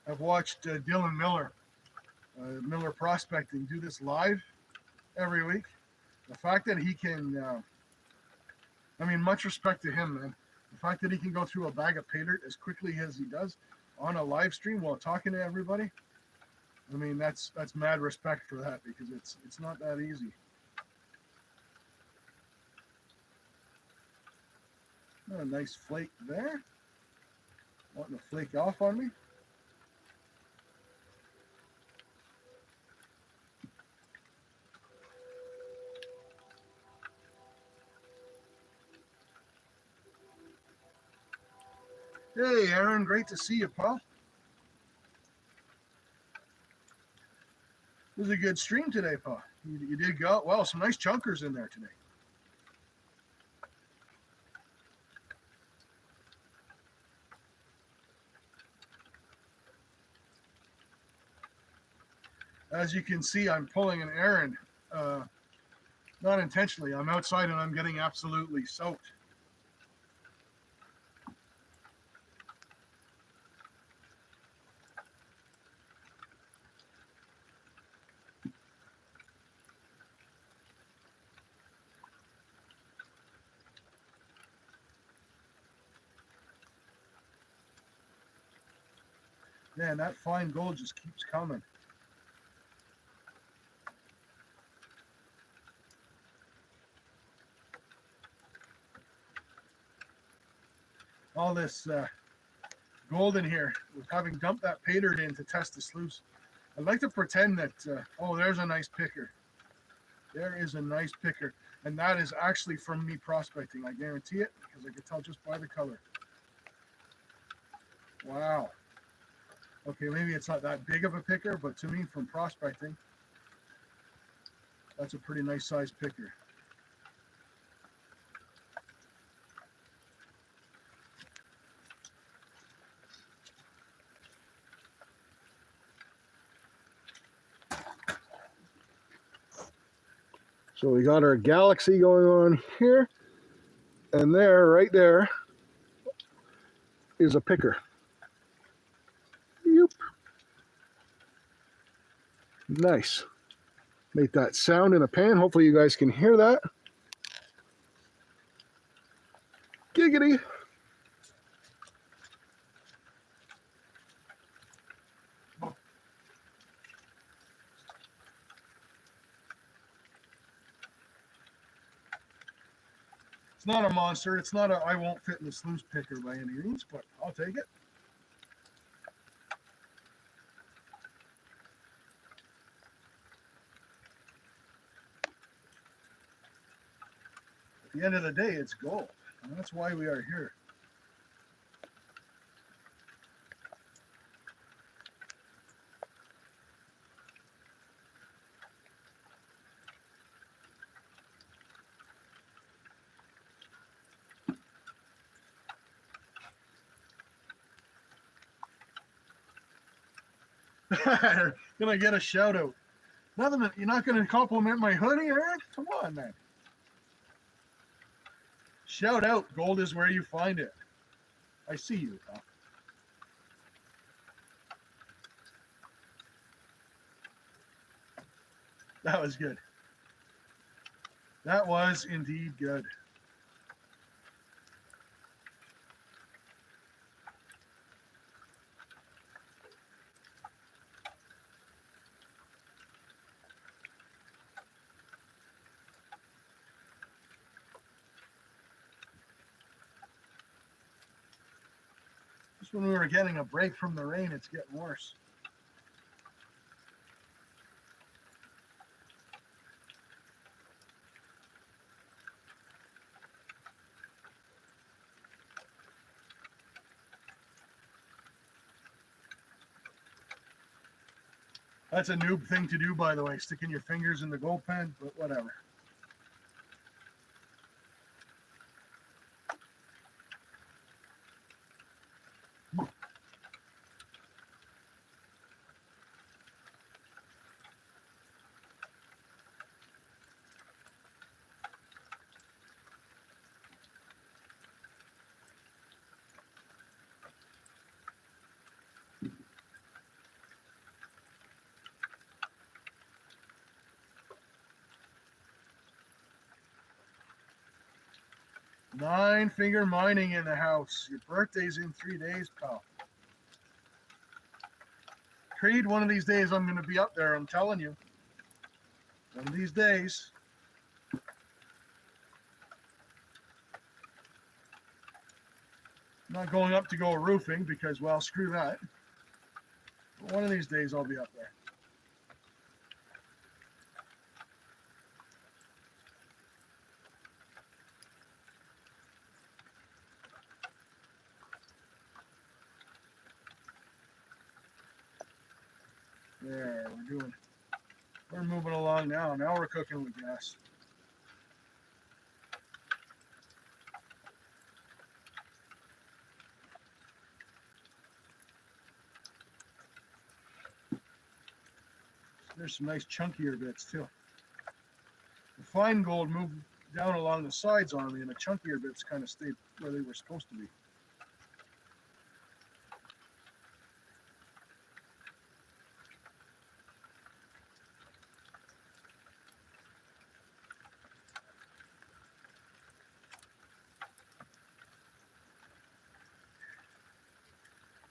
have watched Dylan Miller, Miller Prospecting, do this live every week. The fact that he can, I mean, much respect to him, man. The fact that he can go through a bag of paydirt as quickly as he does on a live stream while talking to everybody, I mean, that's mad respect for that, because it's not that easy. A nice flake there. Wanting to flake off on me. Hey, Aaron, great to see you, pal. It was a good stream today, pal. You did go well. Some nice chunkers in there today. As you can see, I'm pulling an errand, not intentionally. I'm outside and I'm getting absolutely soaked. Man, that fine gold just keeps coming. All this gold in here, with having dumped that paydirt in to test the sluice. I'd like to pretend that, oh, there's a nice picker. There is a nice picker. And that is actually from me prospecting. I guarantee it, because I can tell just by the color. Wow. Okay, maybe it's not that big of a picker, but to me, from prospecting, that's a pretty nice size picker. So we got our galaxy going on here, and there, right there, is a picker. Yep. Nice. Make that sound in a pan. Hopefully you guys can hear that. Giggity. It's not a monster. It's not a I won't fit in the sluice picker by any means, but I'll take it. At the end of the day, it's gold. And that's why we are here. Gonna get a shout out. Nothing. You're not gonna compliment my hoodie, Eric? Come on, man. Shout out. Gold is where you find it. I see you, pal. That was good. That was indeed good. Just when we were getting a break from the rain, it's getting worse. That's a noob thing to do, by the way, sticking your fingers in the gold pen, but whatever. 9-finger mining in the house. Your birthday's in 3 days, pal. Creed, one of these days I'm going to be up there, I'm telling you. One of these days. I'm not going up to go roofing because, well, screw that. But one of these days I'll be up there. There, we're moving along now. Now we're cooking with gas. There's some nice chunkier bits too. The fine gold moved down along the sides on me, and the chunkier bits kind of stayed where they were supposed to be.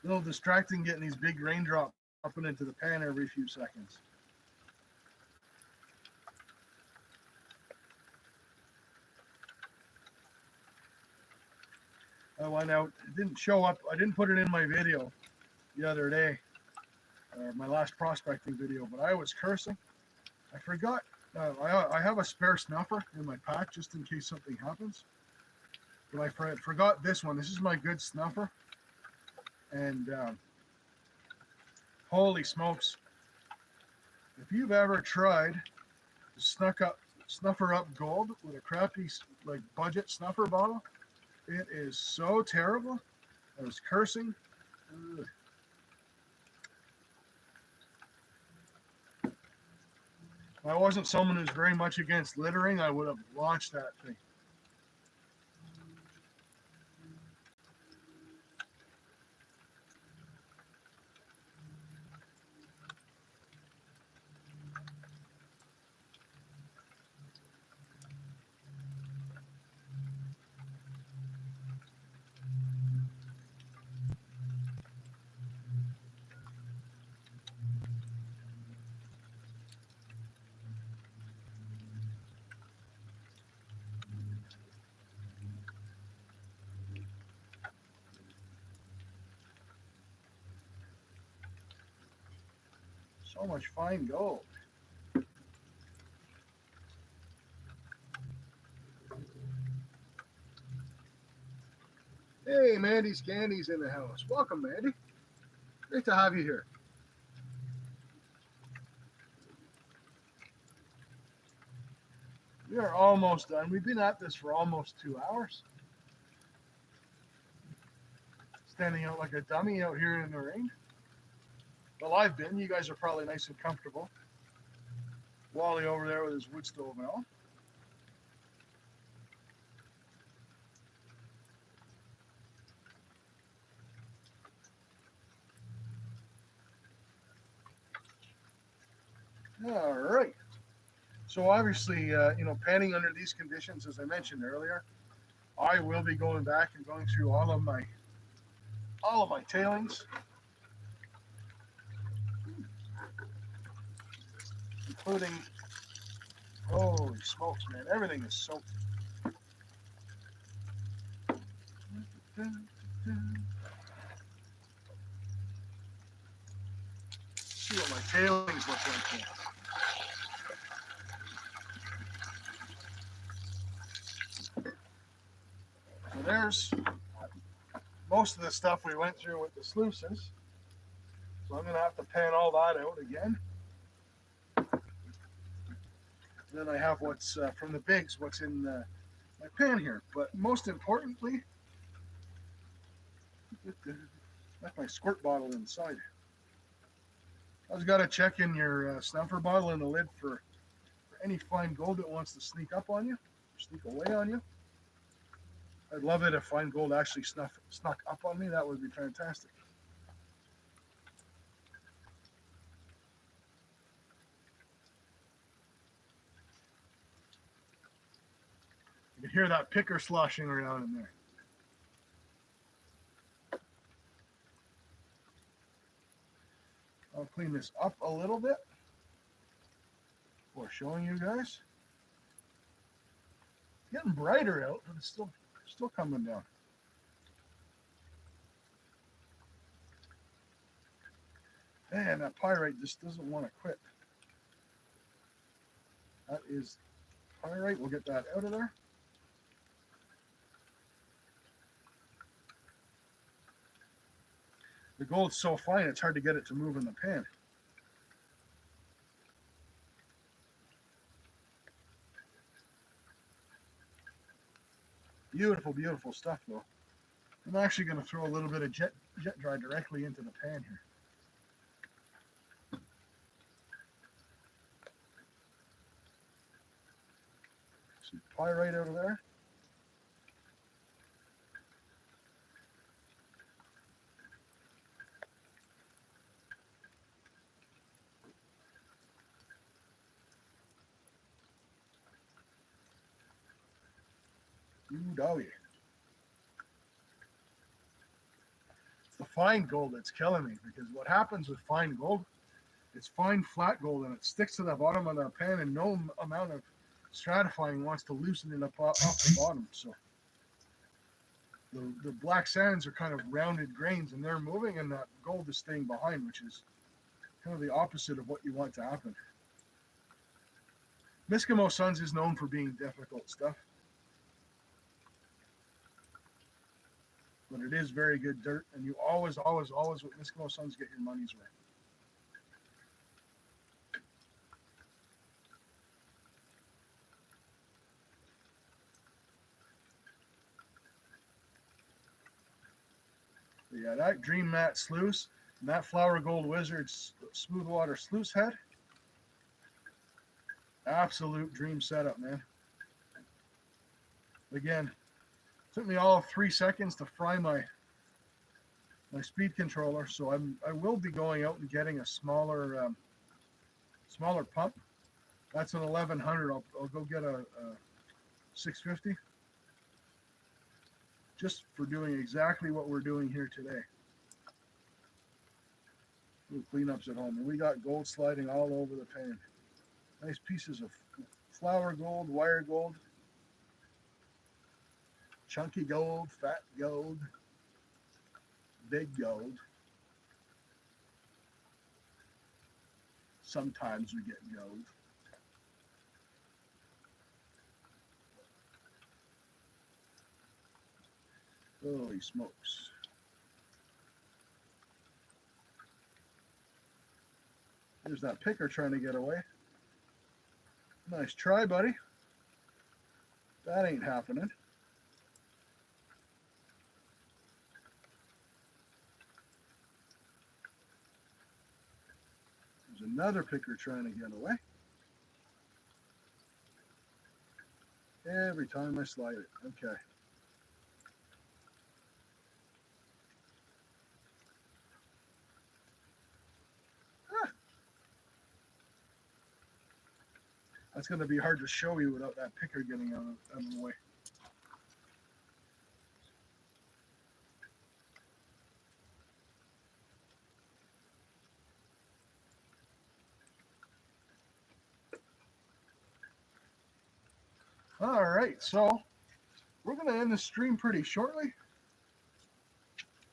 A little distracting getting these big raindrops up and into the pan every few seconds. I went out, it didn't show up, I didn't put it in my video the other day, my last prospecting video, but I was cursing. I forgot, I have a spare snuffer in my pack just in case something happens. But I forgot this one. This is my good snuffer. And holy smokes. If you've ever tried to snuffer up gold with a crappy like budget snuffer bottle, it is so terrible. I was cursing. Ugh. If I wasn't someone who's very much against littering, I would have launched that thing. So much fine gold. Hey, Mandy's Candy's in the house. Welcome, Mandy. Great to have you here. We are almost done. We've been at this for almost 2 hours. Standing out like a dummy out here in the rain. Well, I've been. You guys are probably nice and comfortable. Wally over there with his wood stove and all. All right. So obviously, panning under these conditions, as I mentioned earlier, I will be going back and going through all of my tailings, including, holy smokes, man, everything is soaked. See what my tailings look like here. So there's most of the stuff we went through with the sluices. So I'm going to have to pan all that out again. And then I have what's from the bigs, what's in my pan here. But most importantly, that's my squirt bottle inside. Always got to check in your snuffer bottle and the lid for any fine gold that wants to sneak up on you, or sneak away on you. I'd love it if fine gold actually snuck up on me. That would be fantastic. You can hear that picker sloshing around in there. I'll clean this up a little bit before showing you guys. It's getting brighter out, but it's still coming down. Man, that pyrite just doesn't want to quit. That is pyrite. We'll get that out of there. The gold's so fine, it's hard to get it to move in the pan. Beautiful, beautiful stuff, though. I'm actually going to throw a little bit of jet dry directly into the pan here. Some pyrite out of there. Ooh, doggy. It's the fine gold that's killing me, because what happens with fine gold, it's fine flat gold and it sticks to the bottom of the pan, and no amount of stratifying wants to loosen it up off the bottom. So the black sands are kind of rounded grains and they're moving, and that gold is staying behind, which is kind of the opposite of what you want to happen. Misskimoson is known for being difficult stuff, but it is very good dirt, and you always with Misskimoson get your money's worth. Yeah, that Dream Mat Sluice and that Flower Gold Wizard's Smoothwater Sluice head. Absolute dream setup, man. Again, took me all 3 seconds to fry my speed controller, so I will be going out and getting a smaller pump. That's an 1100. I'll go get a 650. Just for doing exactly what we're doing here today. Little cleanups at home. And we got gold sliding all over the pan. Nice pieces of flower gold, wire gold, chunky gold, fat gold, big gold. Sometimes we get gold. Holy smokes. There's that picker trying to get away. Nice try, buddy. That ain't happening. There's another picker trying to get away. Every time I slide it. Okay. That's going to be hard to show you without that picker getting out of the way. All right, so we're going to end the stream pretty shortly,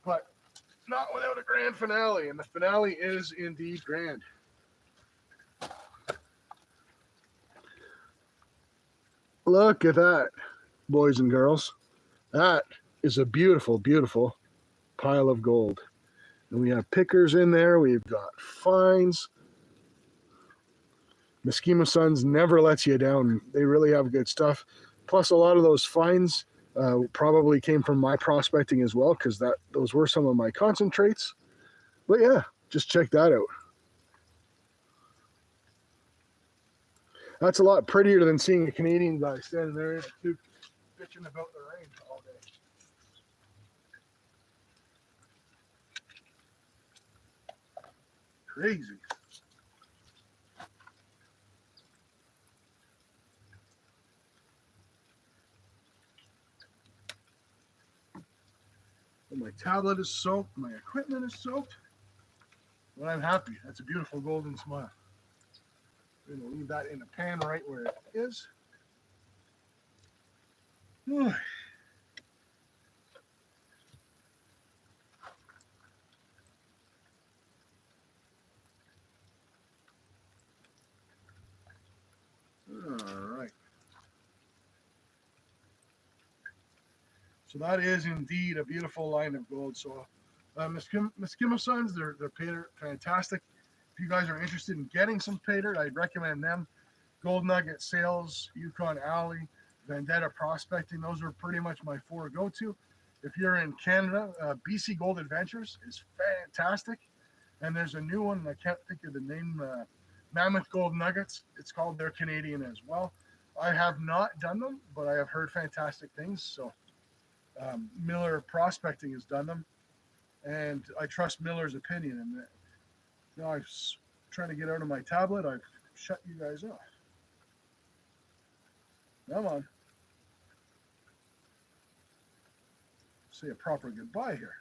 but not without a grand finale, and the finale is indeed grand. Look at that, boys and girls. That is a beautiful, beautiful pile of gold. And we have pickers in there. We've got fines. Misskimoson never lets you down. They really have good stuff. Plus, a lot of those fines probably came from my prospecting as well, because those were some of my concentrates. But yeah, just check that out. That's a lot prettier than seeing a Canadian guy standing there in a tube bitching about the rain all day. Crazy. tablet is soaked. My equipment is soaked. But I'm happy. That's a beautiful golden smile. I'm going to leave that in the pan right where it is. Whew. All right. So that is indeed a beautiful line of gold. So Misskimosons, they're paydirt, fantastic. If you guys are interested in getting some paydirt, I'd recommend them. Gold Nugget Sales, Yukon Alley, Vendetta Prospecting, those are pretty much my four go-to. If you're in Canada, BC Gold Adventures is fantastic. And there's a new one, I can't think of the name, Mammoth Gold Nuggets. It's called, they're Canadian as well. I have not done them, but I have heard fantastic things. So Miller Prospecting has done them, and I trust Miller's opinion. And now I'm trying to get out of my tablet. I've shut you guys off. Come on. Say a proper goodbye here.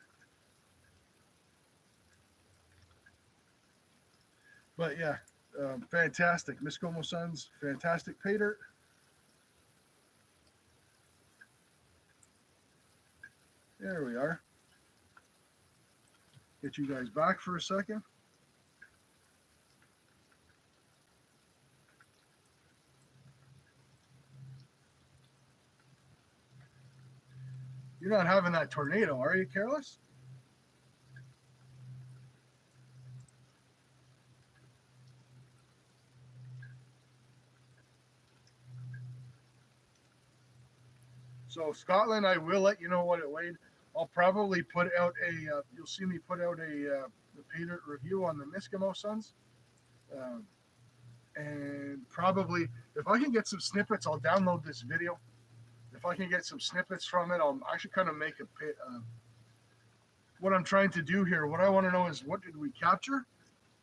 But yeah, fantastic. Misskimosons, fantastic paydirt. There we are. Get you guys back for a second. You're not having that tornado, are you, Careless? So Scotland, I will let you know what it weighed. I'll probably put out a, you'll see me put out the paydirt review on the Misskimosons. And probably, if I can get some snippets, I'll download this video. If I can get some snippets from it, I'll actually kind of make a what I'm trying to do here. What I want to know is, what did we capture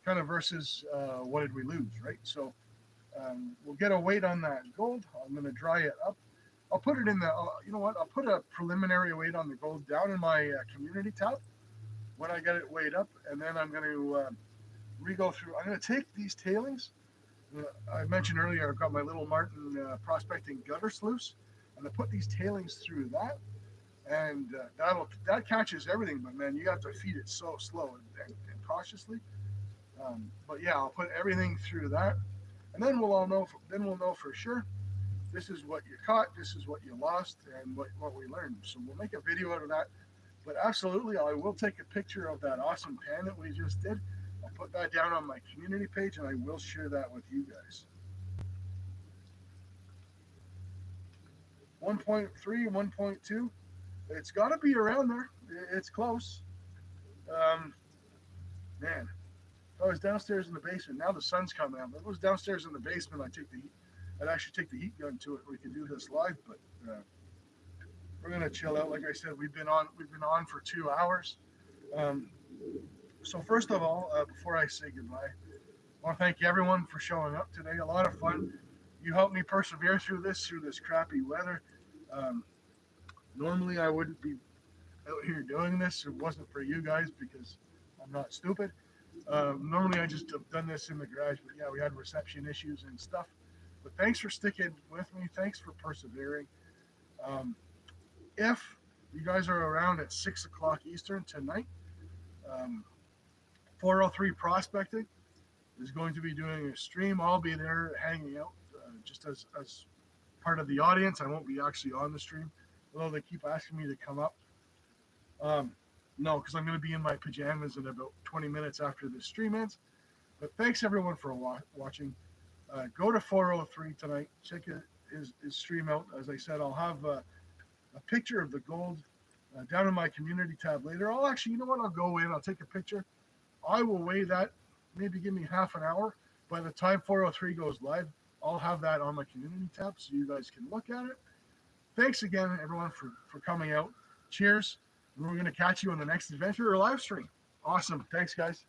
kind of versus what did we lose, right? So we'll get a weight on that gold. I'm going to dry it up. I'll put it in the, you know what? I'll put a preliminary weight on the gold down in my community tab when I get it weighed up. And then I'm going to re-go through. I'm going to take these tailings. I mentioned earlier, I've got my little Martin prospecting gutter sluice. I'm going to put these tailings through that. And that catches everything. But man, you have to feed it so slow and cautiously. But yeah, I'll put everything through that. And then we'll know for sure. This is what you caught, this is what you lost, and what we learned. So we'll make a video out of that. But absolutely, I will take a picture of that awesome pan that we just did. I'll put that down on my community page, and I will share that with you guys. 1.3, 1.2. It's got to be around there. It's close. Man, I was downstairs in the basement. Now the sun's coming out. If I was downstairs in the basement, I'd actually take the heat gun to it. We could do this live, but we're gonna chill out. Like I said, we've been on for 2 hours. So first of all, before I say goodbye, I want to thank everyone for showing up today. A lot of fun. You helped me persevere through this crappy weather. Normally I wouldn't be out here doing this if it wasn't for you guys, because I'm not stupid. Normally I just have done this in the garage, but yeah, we had reception issues and stuff. But thanks for sticking with me. Thanks for persevering. If you guys are around at 6 o'clock Eastern tonight, 403 Prospecting is going to be doing a stream. I'll be there hanging out just as part of the audience. I won't be actually on the stream, although they keep asking me to come up. No, because I'm going to be in my pajamas in about 20 minutes after the stream ends. But thanks everyone for watching. Go to 403 tonight. Check his stream out. As I said, I'll have a picture of the gold down in my community tab later. I'll actually, you know what? I'll go in. I'll take a picture. I will weigh that. Maybe give me half an hour. By the time 403 goes live, I'll have that on my community tab so you guys can look at it. Thanks again, everyone, for coming out. Cheers. We're going to catch you on the next adventure or live stream. Awesome. Thanks, guys.